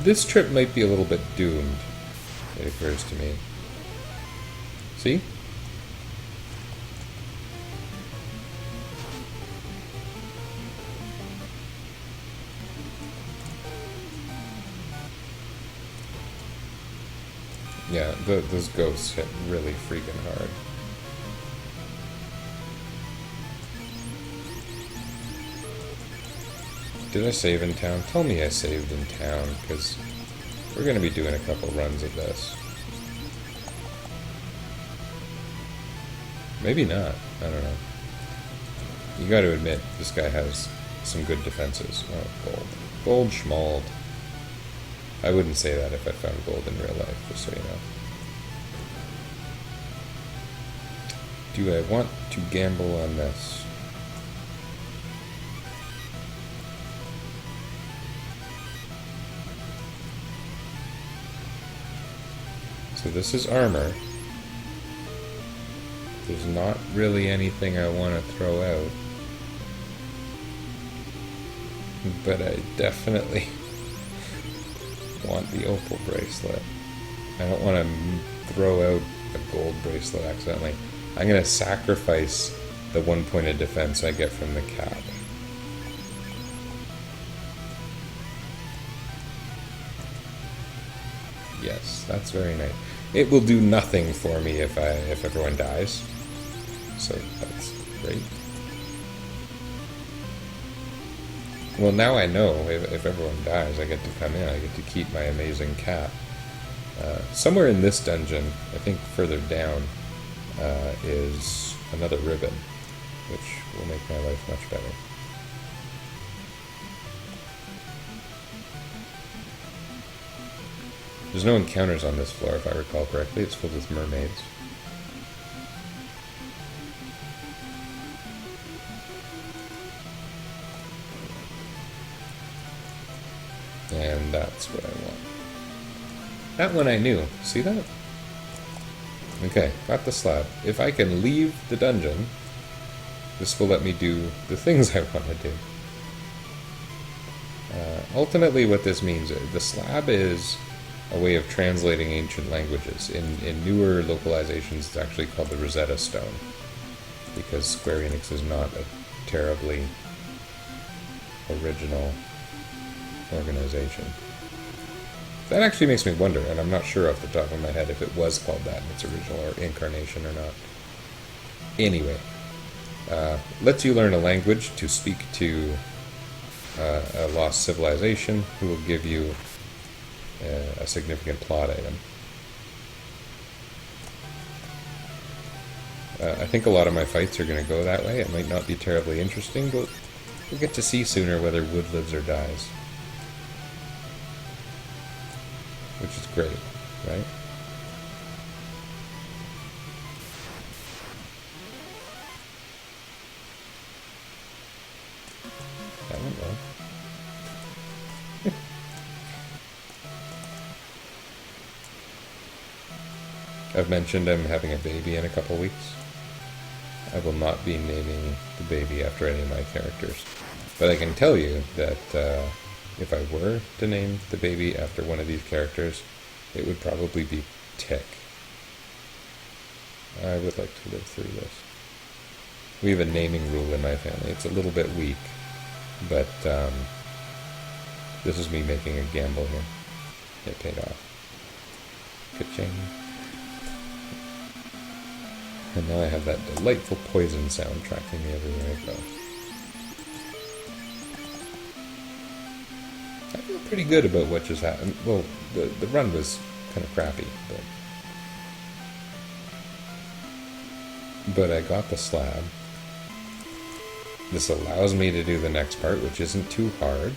This trip might be a little bit doomed, it occurs to me. See? Yeah, those ghosts hit really freaking hard. Did I save in town? Tell me I saved in town, because we're going to be doing a couple runs of this. Maybe not. I don't know. You got to admit, this guy has some good defenses. Oh, gold. Gold schmald. I wouldn't say that if I found gold in real life, just so you know. Do I want to gamble on this? So this is armor. There's not really anything I want to throw out. But I definitely want the opal bracelet. I don't want to throw out a gold bracelet accidentally. I'm going to sacrifice the 1 point of defense I get from the cap. Yes, that's very nice. It will do nothing for me if everyone dies. So that's great. Well, now I know if everyone dies, I get to come in. I get to keep my amazing cap. Somewhere in this dungeon, I think further down, is another ribbon, which will make my life much better. There's no encounters on this floor, if I recall correctly. It's filled with mermaids. And that's what I want. That one I knew. See that? Okay, got the slab. If I can leave the dungeon, this will let me do the things I want to do. Ultimately what this means, the slab is a way of translating ancient languages. In newer localizations, it's actually called the Rosetta Stone, because Square Enix is not a terribly original organization. That actually makes me wonder, and I'm not sure off the top of my head if it was called that in its original or incarnation or not. Anyway, lets you learn a language to speak to a lost civilization who will give you a significant plot item. I think a lot of my fights are going to go that way. It might not be terribly interesting, but we'll get to see sooner whether Wood lives or dies. Which is great, right? I don't know. I've mentioned I'm having a baby in a couple weeks. I will not be naming the baby after any of my characters. But I can tell you that if I were to name the baby after one of these characters, it would probably be Tick. I would like to live through this. We have a naming rule in my family. It's a little bit weak, but this is me making a gamble here. It paid off. Ka-ching. And now I have that delightful poison sound tracking me everywhere I go. I feel pretty good about what just happened. Well, the run was kind of crappy, but I got the slab. This allows me to do the next part, which isn't too hard.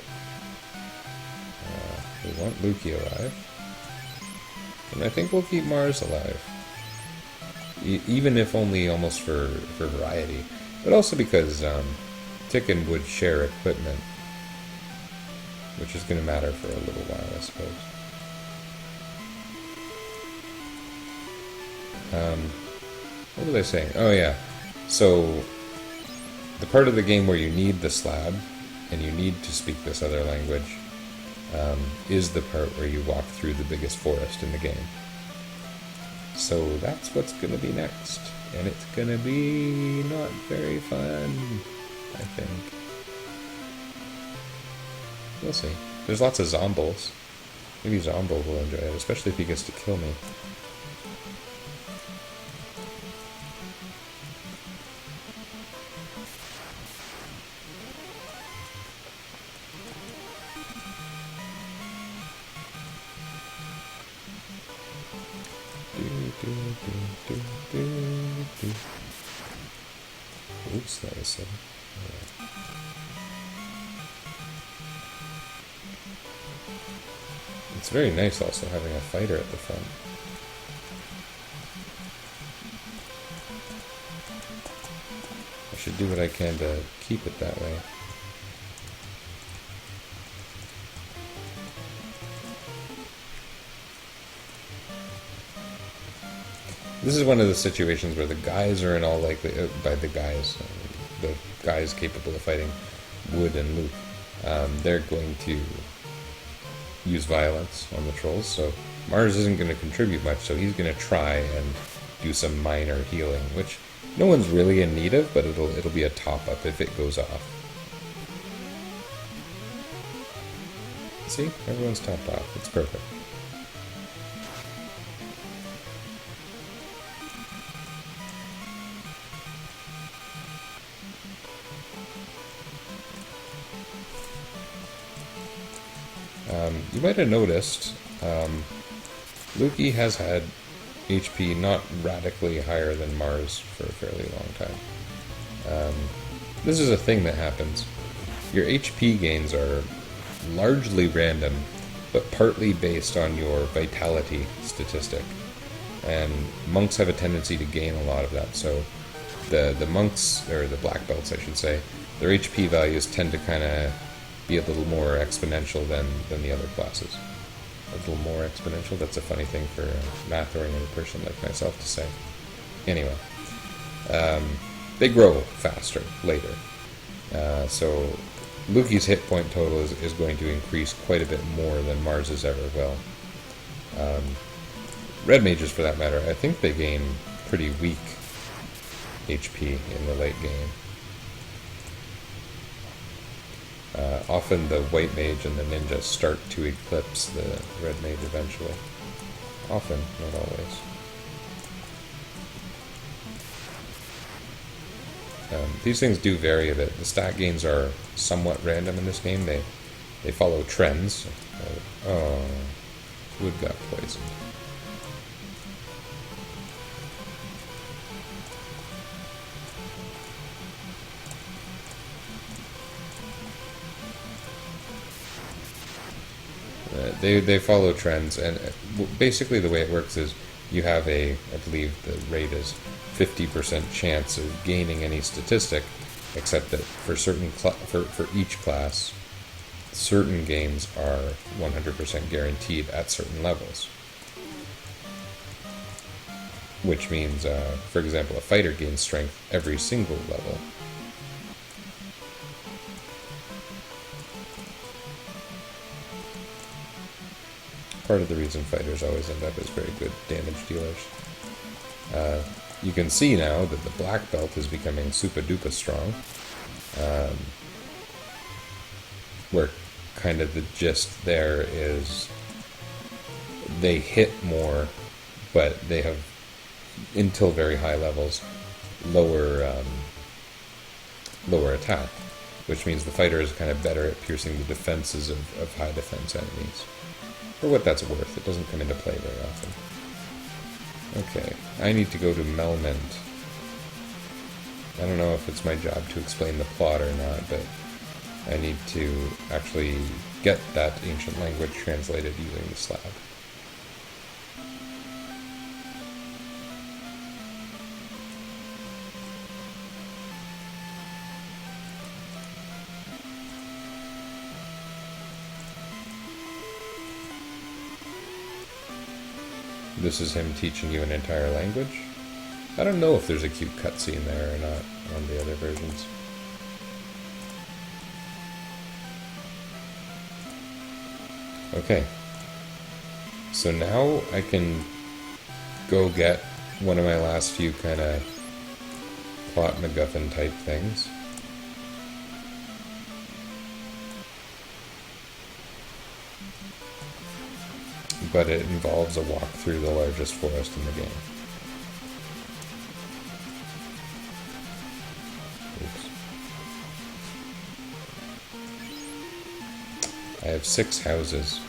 We want Lukey alive. And I think we'll keep Mars alive. Even if only almost for variety. But also because Ticken would share equipment, which is going to matter for a little while, I suppose. What was I saying? Oh yeah. So, the part of the game where you need the slab, and you need to speak this other language, is the part where you walk through the biggest forest in the game. So that's what's going to be next. And it's going to be not very fun, I think. We'll see. There's lots of zombies. Maybe Zombo will enjoy it, especially if he gets to kill me. Oops, that was sudden. Yeah. It's very nice also having a fighter at the front. I should do what I can to keep it that way. This is one of the situations where the guys are in all likely by the guys capable of fighting Wood and Luke. They're going to use violence on the trolls, so Mars isn't going to contribute much, so he's going to try and do some minor healing, which no one's really in need of, but it'll be a top-up if it goes off. See? Everyone's topped off. It's perfect. You might have noticed, Lukey has had HP not radically higher than Mars for a fairly long time. This is a thing that happens. Your HP gains are largely random, but partly based on your vitality statistic. And monks have a tendency to gain a lot of that, so the monks, or the black belts I should say, their HP values tend to kind of be a little more exponential than the other classes. A little more exponential? That's a funny thing for a math-oriented person like myself to say. Anyway, they grow faster later. So Lukey's hit point total is going to increase quite a bit more than Mars's ever will. Red mages, for that matter, I think they gain pretty weak HP in the late game. Often the white mage and the ninja start to eclipse the red mage eventually. Often, not always. These things do vary a bit. The stat gains are somewhat random in this game. They follow trends. Oh, Wood got poisoned. They follow trends, and basically the way it works is you have I believe the rate is 50% chance of gaining any statistic, except that for each class, certain gains are 100% guaranteed at certain levels. Which means, for example, a fighter gains strength every single level. Part of the reason fighters always end up as very good damage dealers. You can see now that the black belt is becoming super duper strong. Where kind of the gist there is they hit more, but they have, until very high levels, lower attack, which means the fighter is kind of better at piercing the defenses of high defense enemies. For what that's worth, it doesn't come into play very often. Okay, I need to go to Melmond. I don't know if it's my job to explain the plot or not, but I need to actually get that ancient language translated using the slab. This is him teaching you an entire language. I don't know if there's a cute cutscene there or not on the other versions. Okay. So now I can go get one of my last few kind of plot MacGuffin type things. But it involves a walk through the largest forest in the game. Oops. I have 6 houses.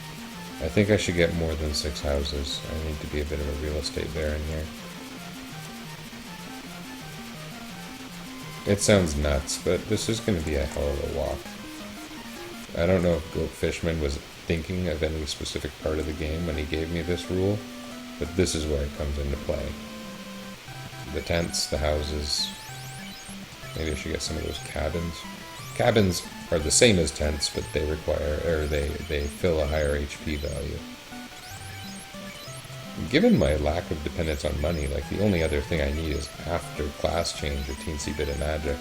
I think I should get more than 6 houses. I need to be a bit of a real estate baron here. It sounds nuts, but this is going to be a hell of a walk. I don't know if Goat Fishman was thinking of any specific part of the game when he gave me this rule, but this is where it comes into play. The tents, the houses. Maybe I should get some of those cabins. Cabins are the same as tents, but they require, or they fill a higher HP value. Given my lack of dependence on money, like the only other thing I need is after class change a teensy bit of magic.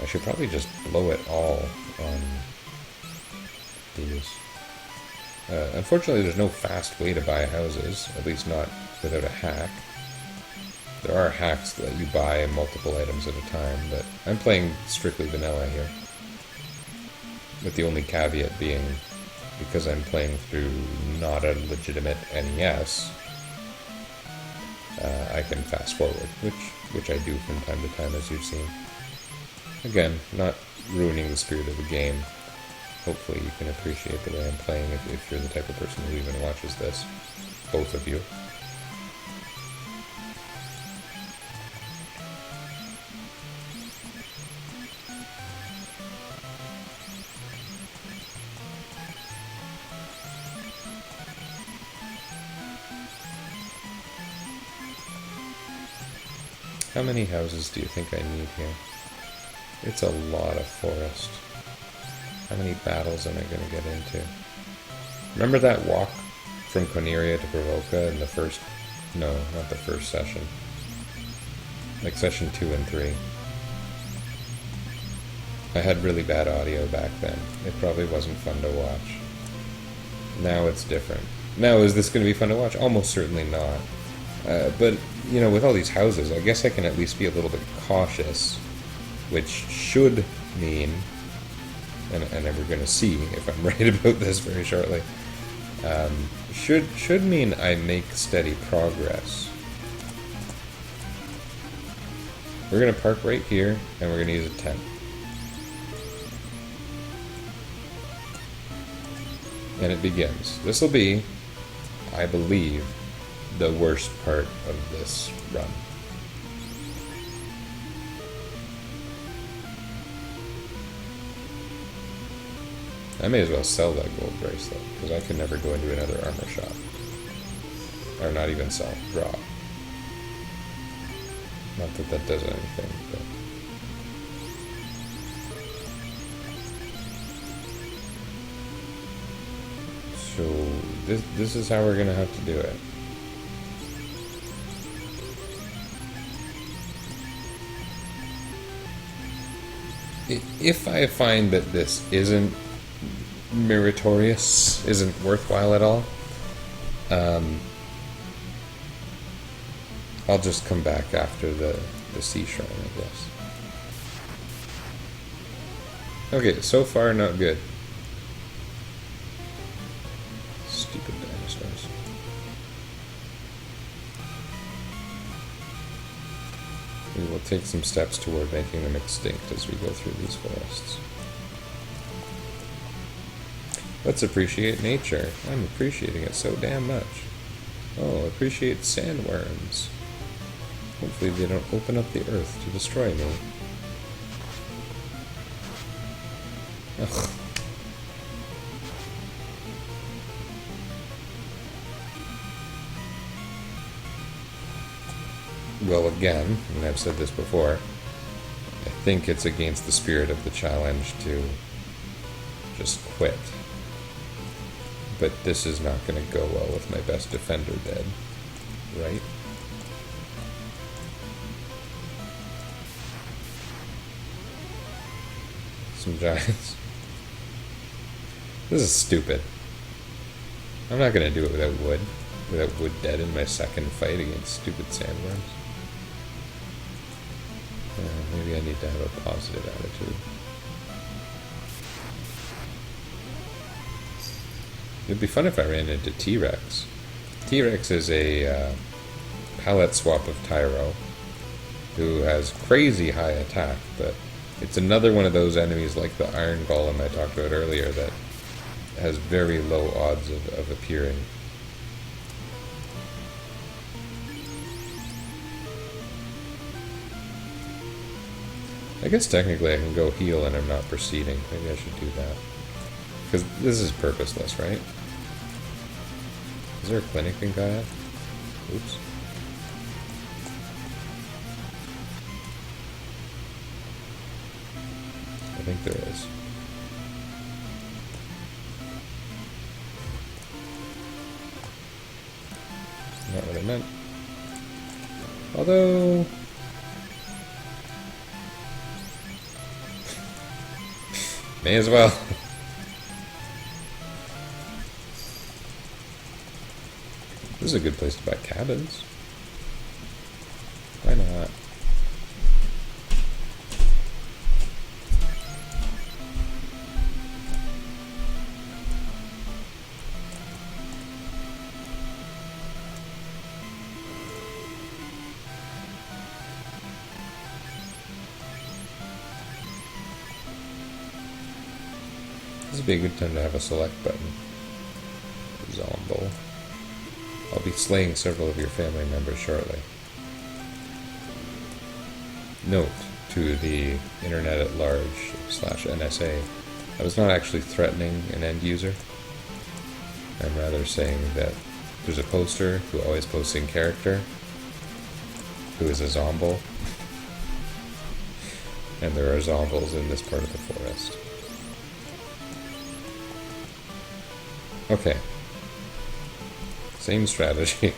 I should probably just blow it all on these. Unfortunately, there's no fast way to buy houses, at least not without a hack. There are hacks that you buy multiple items at a time, but I'm playing strictly vanilla here. With the only caveat being, because I'm playing through not a legitimate NES, I can fast forward, which I do from time to time, as you've seen. Again, not ruining the spirit of the game. Hopefully you can appreciate the way I'm playing if you're the type of person who even watches this. Both of you. How many houses do you think I need here? It's a lot of forest. How many battles am I going to get into? Remember that walk from Coneria to Provoca in the first... No, not the first session. Like session 2 and 3. I had really bad audio back then. It probably wasn't fun to watch. Now it's different. Now, is this going to be fun to watch? Almost certainly not. But, you know, with all these houses, I guess I can at least be a little bit cautious, which should mean, and we're going to see if I'm right about this very shortly, should mean I make steady progress. We're going to park right here, and we're going to use a tent. And it begins. This will be, I believe, the worst part of this run. I may as well sell that gold bracelet, because I can never go into another armor shop. Or not even sell, drop. Not that that does anything, but... So, this is how we're gonna have to do it. If I find that this isn't meritorious, isn't worthwhile at all, I'll just come back after the sea shrine, I guess. Okay, so far not good. Stupid dinosaurs. We will take some steps toward making them extinct as we go through these forests. Let's appreciate nature. I'm appreciating it so damn much. Oh, appreciate sandworms. Hopefully they don't open up the earth to destroy me. Ugh. Well, again, and I've said this before, I think it's against the spirit of the challenge to just quit. But this is not going to go well with my best defender dead, right? Some giants. This is stupid. I'm not going to do it without wood dead in my second fight against stupid sandworms. Maybe I need to have a positive attitude. It'd be fun if I ran into T-Rex. T-Rex is a palette swap of Tyro, who has crazy high attack, but it's another one of those enemies like the Iron Golem I talked about earlier that has very low odds of appearing. I guess technically I can go heal and I'm not proceeding. Maybe I should do that. Because this is purposeless, right? Is there a clinic in Gaia? Oops. I think there is. I meant. Although... may as well. This is a good place to buy cabins. Why not? This would be a good time to have a select button. Zombo. I'll be slaying several of your family members shortly. Note to the internet at large / NSA, I was not actually threatening an end user. I'm rather saying that there's a poster who always posts in character, who is a zombo, and there are zombos in this part of the forest. Okay. Same strategy.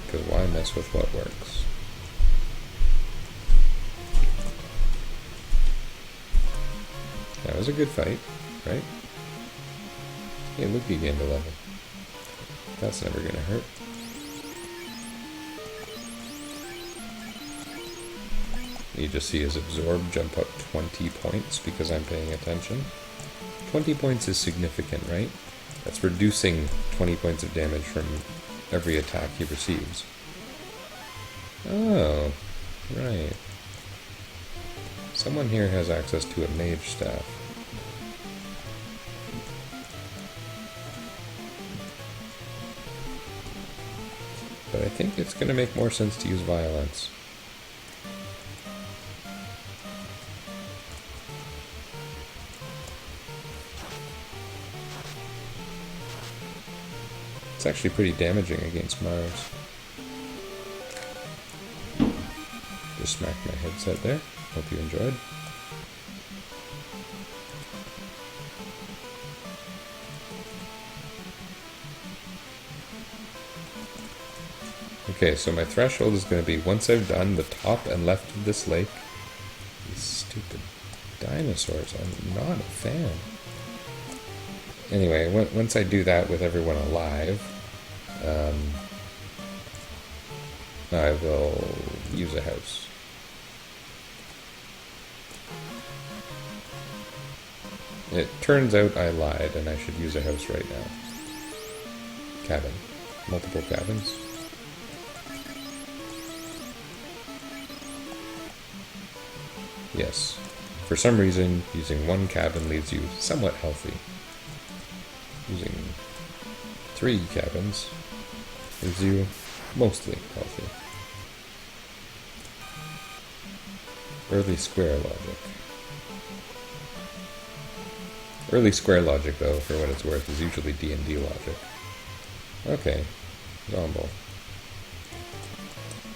Because why mess with what works? That was a good fight, right? Hey, look, he gained a level. That's never gonna hurt. You just see his absorb jump up 20 points because I'm paying attention. 20 points is significant, right? That's reducing 20 points of damage from every attack he receives. Oh, right. Someone here has access to a mage staff. But I think it's going to make more sense to use violence. It's actually pretty damaging against Mars. Just smacked my headset there. Hope you enjoyed. Okay, so my threshold is going to be once I've done the top and left of this lake. These stupid dinosaurs, I'm not a fan. Anyway, once I do that with everyone alive, I will use a house. It turns out I lied and I should use a house right now. Cabin. Multiple cabins. Yes. For some reason, using one cabin leaves you somewhat healthy. Using 3 cabins leaves you mostly healthy. Early square logic. Early square logic, though, for what it's worth, is usually D&D logic. Okay. Zombo.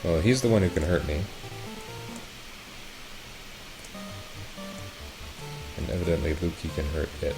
Well, he's the one who can hurt me. And evidently Luki can hurt it.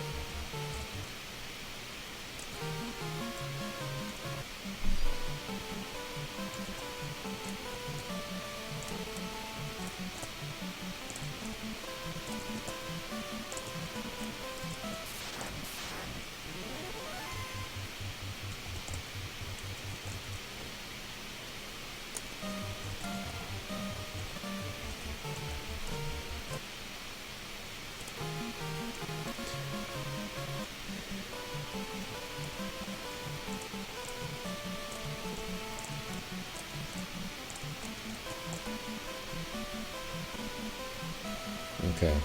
Okay.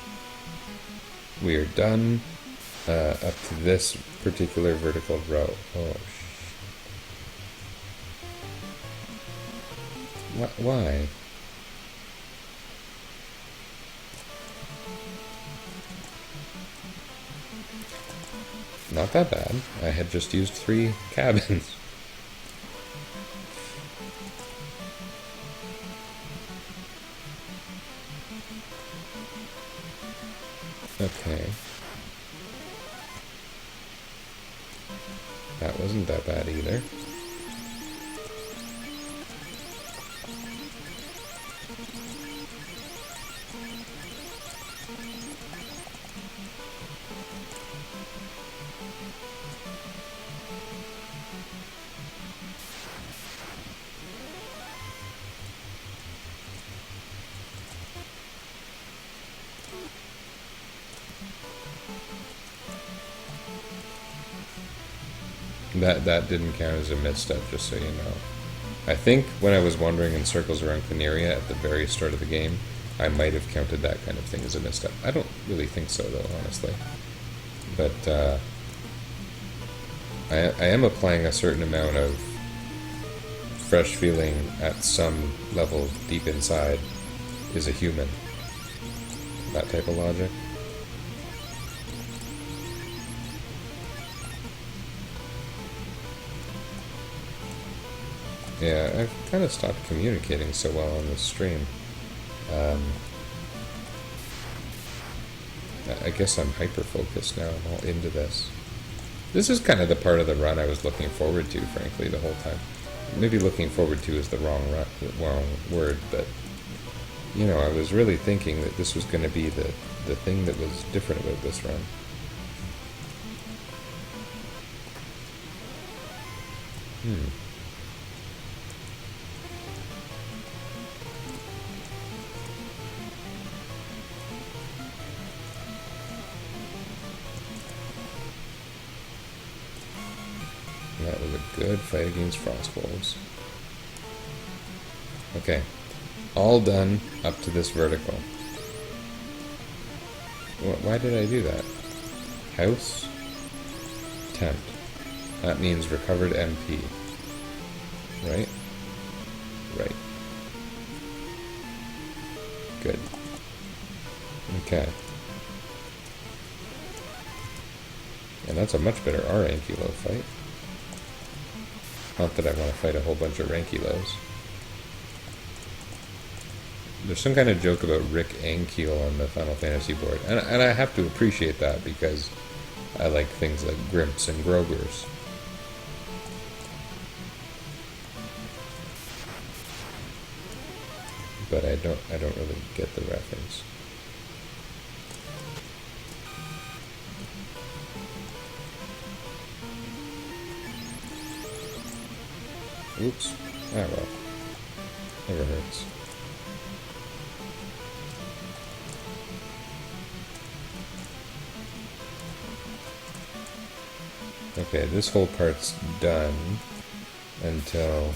We are done up to this particular vertical row. Oh, why? Not that bad. I had just used 3 cabins. Okay. That wasn't that bad either. That didn't count as a misstep, just so you know. I think when I was wandering in circles around Claneria at the very start of the game, I might have counted that kind of thing as a misstep. I don't really think so, though, honestly. But I am applying a certain amount of fresh feeling at some level deep inside is a human. That type of logic. Yeah, I've kind of stopped communicating so well on this stream. I guess I'm hyper-focused now. I'm all into this. This is kind of the part of the run I was looking forward to, frankly, the whole time. Maybe looking forward to is the wrong word, but, you know, I was really thinking that this was going to be the thing that was different about this run. That was a good fight against Frostwolves. Okay. All done up to this vertical. Why did I do that? House. Tempt. That means recovered MP. Right? Right. Good. Okay. And that's a much better R-Ankylo fight. Not that I want to fight a whole bunch of Rankylos. There's some kind of joke about Rick Ankiel on the Final Fantasy board, and I have to appreciate that because I like things like Grimps and Grogers. But I don't really get the reference. Oops. Ah, well. Never hurts. Okay, this whole part's done until...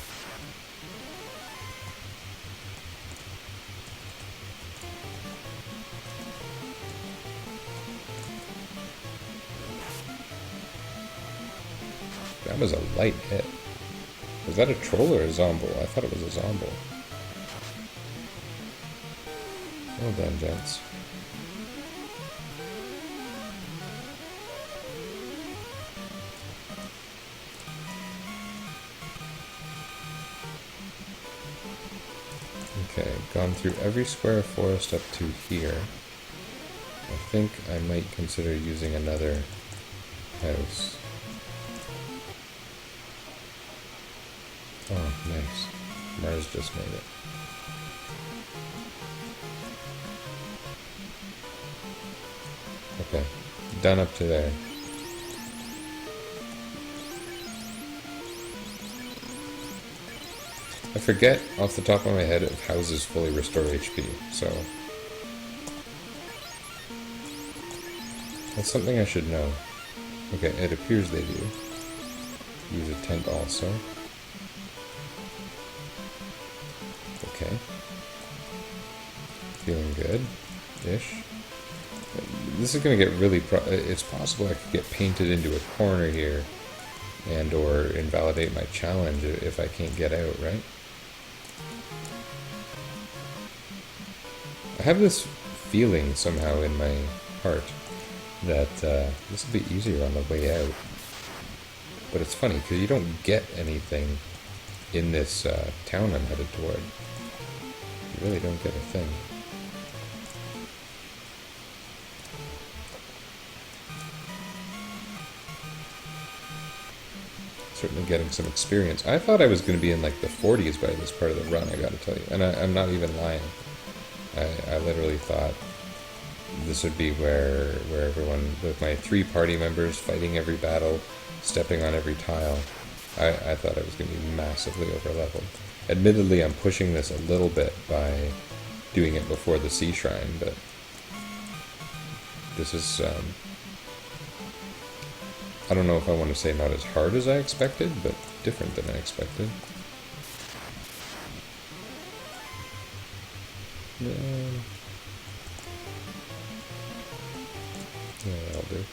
That was a light hit. Was that a troll or a zombo? I thought it was a zombo. Well done, gents. Okay, gone through every square of forest up to here. I think I might consider using another house. Oh, nice. Mars just made it. Okay, done up to there. I forget off the top of my head if houses fully restore HP, so... That's something I should know. Okay, it appears they do. Use a tent also. Okay. Feeling good-ish. This is going to get really... it's possible I could get painted into a corner here and or invalidate my challenge if I can't get out, right? I have this feeling somehow in my heart that this will be easier on the way out. But it's funny, because you don't get anything in this town I'm headed toward. You really don't get a thing. certainly getting some experience. I thought I was going to be in like the 40s by this part of the run, I gotta tell you. And I'm not even lying. I literally thought this would be where everyone, with my 3 party members fighting every battle, stepping on every tile, I thought I was going to be massively over leveled. Admittedly, I'm pushing this a little bit by doing it before the Sea Shrine, but this is, I don't know if I want to say not as hard as I expected, but different than I expected. Yeah, that'll do.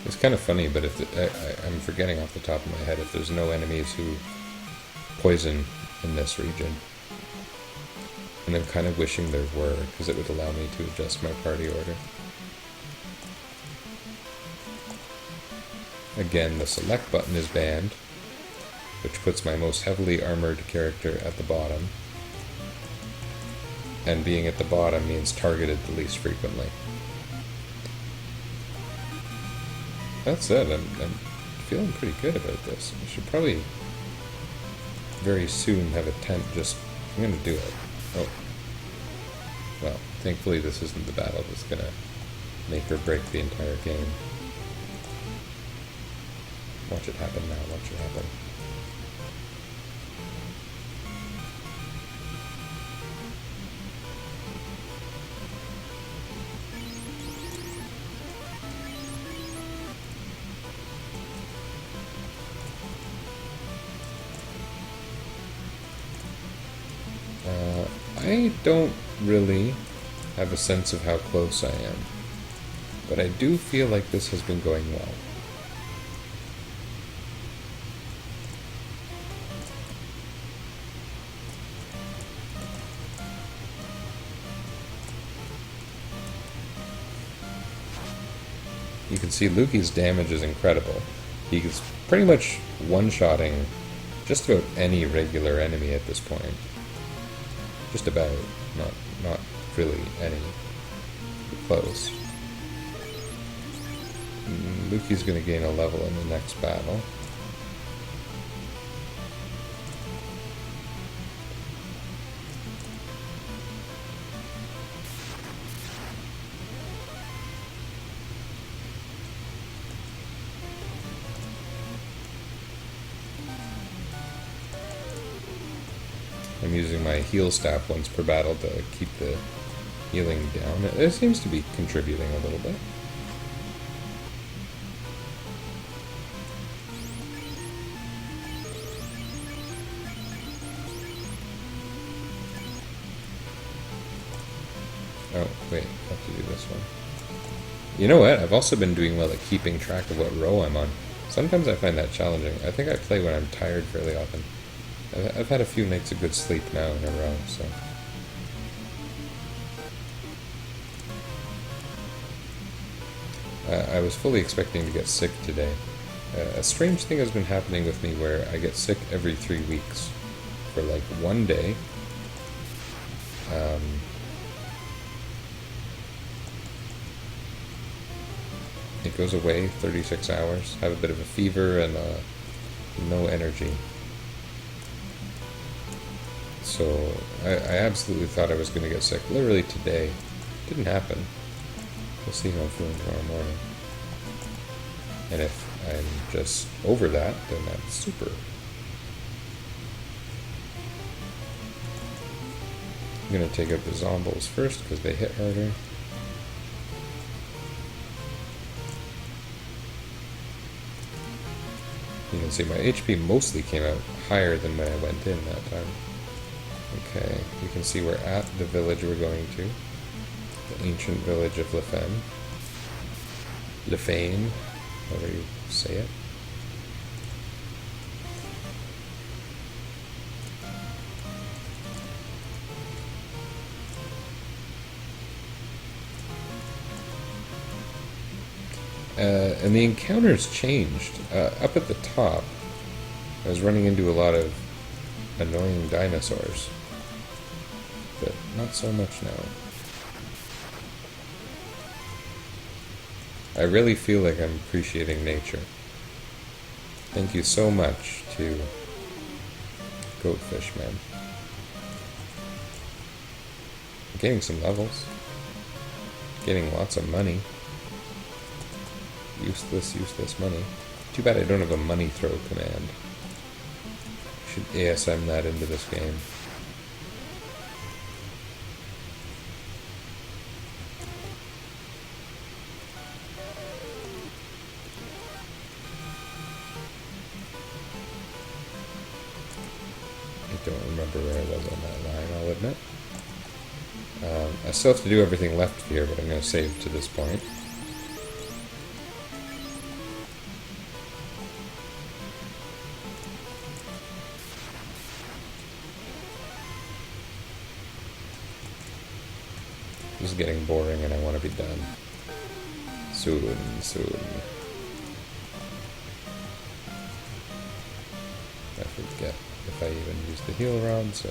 It's kind of funny, but if I'm forgetting off the top of my head, if there's no enemies who poison in this region, and I'm kind of wishing there were, because it would allow me to adjust my party order. Again, the select button is banned, which puts my most heavily armored character at the bottom, and being at the bottom means targeted the least frequently. That said, I'm feeling pretty good about this. I should probably very soon have a tent just... I'm going to do it. Oh. Well, thankfully this isn't the battle that's going to make or break the entire game. Watch it happen now, watch it happen. I don't really have a sense of how close I am, but I do feel like this has been going well. You can see Luki's damage is incredible. He's pretty much one-shotting just about any regular enemy at this point. Just about, not really any. Close. Luki's going to gain a level in the next battle. I'm using my heal staff once per battle to keep the healing down. It seems to be contributing a little bit. Oh, wait, I have to do this one. You know what? I've also been doing well at keeping track of what row I'm on. Sometimes I find that challenging. I think I play when I'm tired fairly often. I've had a few nights of good sleep now in a row, so... I was fully expecting to get sick today. A strange thing has been happening with me where I get sick every 3 weeks. For like one day. It goes away, 36 hours, have a bit of a fever and no energy. So I absolutely thought I was going to get sick literally today. Didn't happen. We'll see how I'm feeling tomorrow morning. And if I'm just over that, then that's super. I'm going to take out the zombies first because they hit harder. You can see my HP mostly came out higher than when I went in that time. Okay, you can see we're at the village we're going to. The ancient village of Lefane, however you say it. And the encounters changed. Up at the top, I was running into a lot of annoying dinosaurs, but not so much now. I really feel like I'm appreciating nature. Thank you so much to Goatfish Man. Getting some levels. Getting lots of money. Useless money. Too bad I don't have a money throw command. I should ASM that into this game. I don't remember where I was on that line, I'll admit. I still have to do everything left here, but I'm going to save to this point. This is getting boring and I want to be done. Soon. I forget if I even use the heal rod, so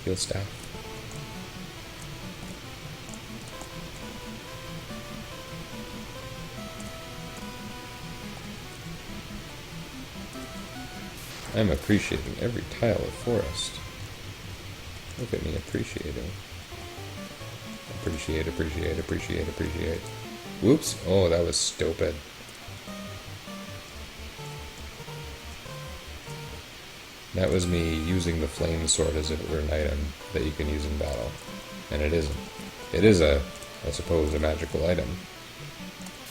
heal staff. I'm appreciating every tile of forest. Look at me appreciating. Appreciate. Whoops. Oh, that was stupid. That was me using the flame sword as if it were an item that you can use in battle. And it isn't. It is I suppose, a magical item.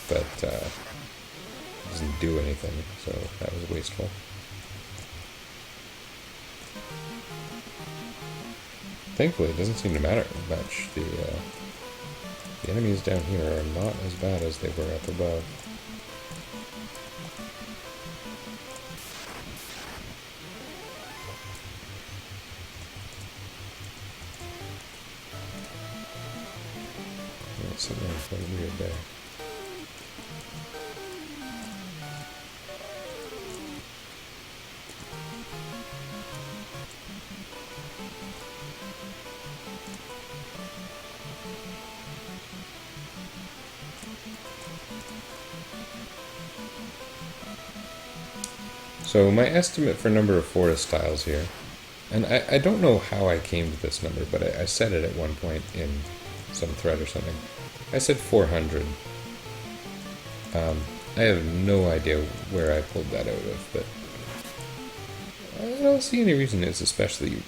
But, it doesn't do anything, so that was wasteful. Thankfully, it doesn't seem to matter much. The enemies down here are not as bad as they were up above. Yeah, something went weird there. So my estimate for number of forest tiles here, and I don't know how I came to this number, but I said it at one point in some thread or something. I said 400. I have no idea where I pulled that out of, but I don't see any reason it's especially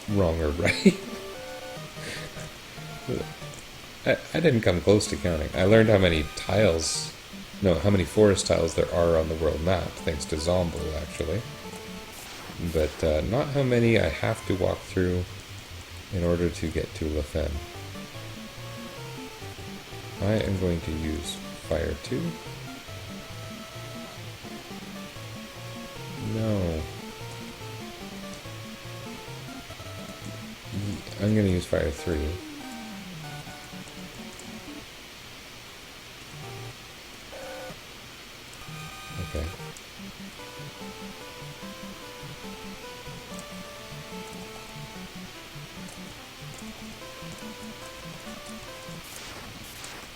wrong or right. I didn't come close to counting. I learned how many forest tiles there are on the world map, thanks to Zombo, actually. But not how many I have to walk through in order to get to Lefen. I am going to use Fire 2. No. I'm going to use Fire 3. Okay.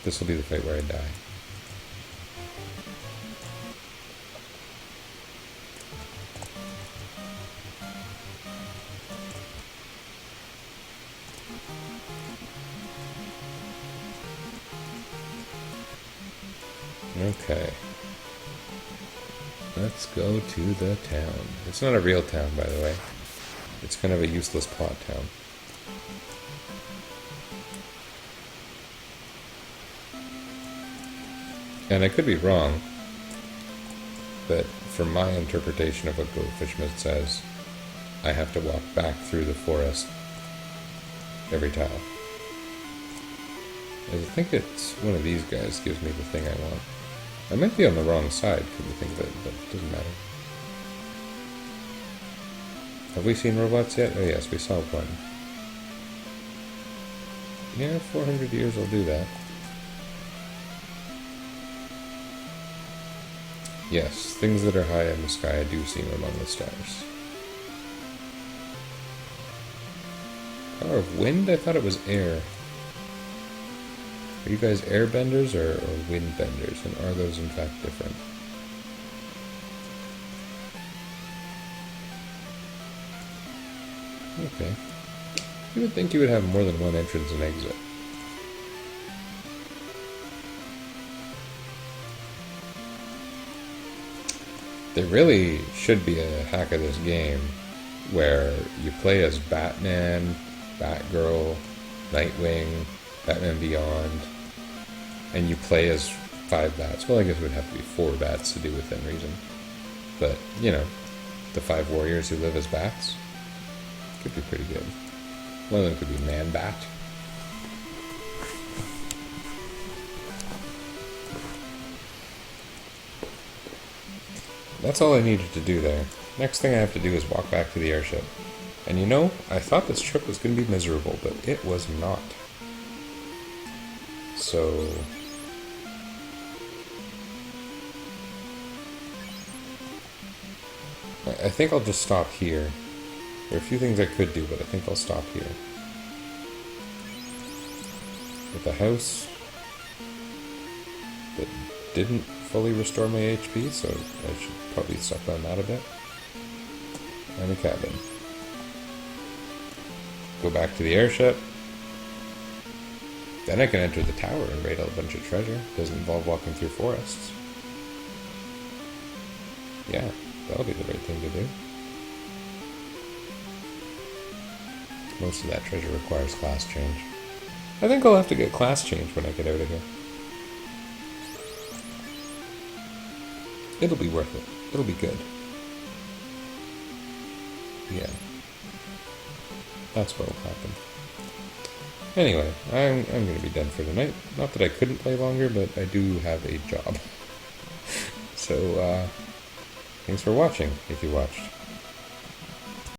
This will be the fight where I die. Okay. Let's go to the town. It's not a real town, by the way. It's kind of a useless plot town. And I could be wrong, but from my interpretation of what Goldfishman says, I have to walk back through the forest every tile. I think it's one of these guys gives me the thing I want. I might be on the wrong side, could you think of it, but it doesn't matter. Have we seen robots yet? Oh yes, we saw one. Yeah, 400 years will do that. Yes, things that are high in the sky do seem among the stars. Power of wind? I thought it was air. Are you guys airbenders or windbenders? And are those in fact different? Okay. You would think you would have more than one entrance and exit. There really should be a hack of this game where you play as Batman, Batgirl, Nightwing, Batman Beyond, and you play as 5 bats. Well, I guess it would have to be 4 bats to do within reason. But, you know, the 5 warriors who live as bats could be pretty good. One of them could be Man-Bat. That's all I needed to do there. Next thing I have to do is walk back to the airship. And you know, I thought this trip was going to be miserable, but it was not. So... I think I'll just stop here. There are a few things I could do, but I think I'll stop here. With the house that didn't fully restore my HP, so I should probably suck on that a bit. And a cabin. Go back to the airship. Then I can enter the tower and raid a bunch of treasure. Doesn't involve walking through forests. Yeah, that'll be the right thing to do. Most of that treasure requires class change. I think I'll have to get class change when I get out of here. It'll be worth it. It'll be good. Yeah. That's what'll happen. Anyway, I'm going to be done for tonight. Not that I couldn't play longer, but I do have a job. So, thanks for watching, if you watched.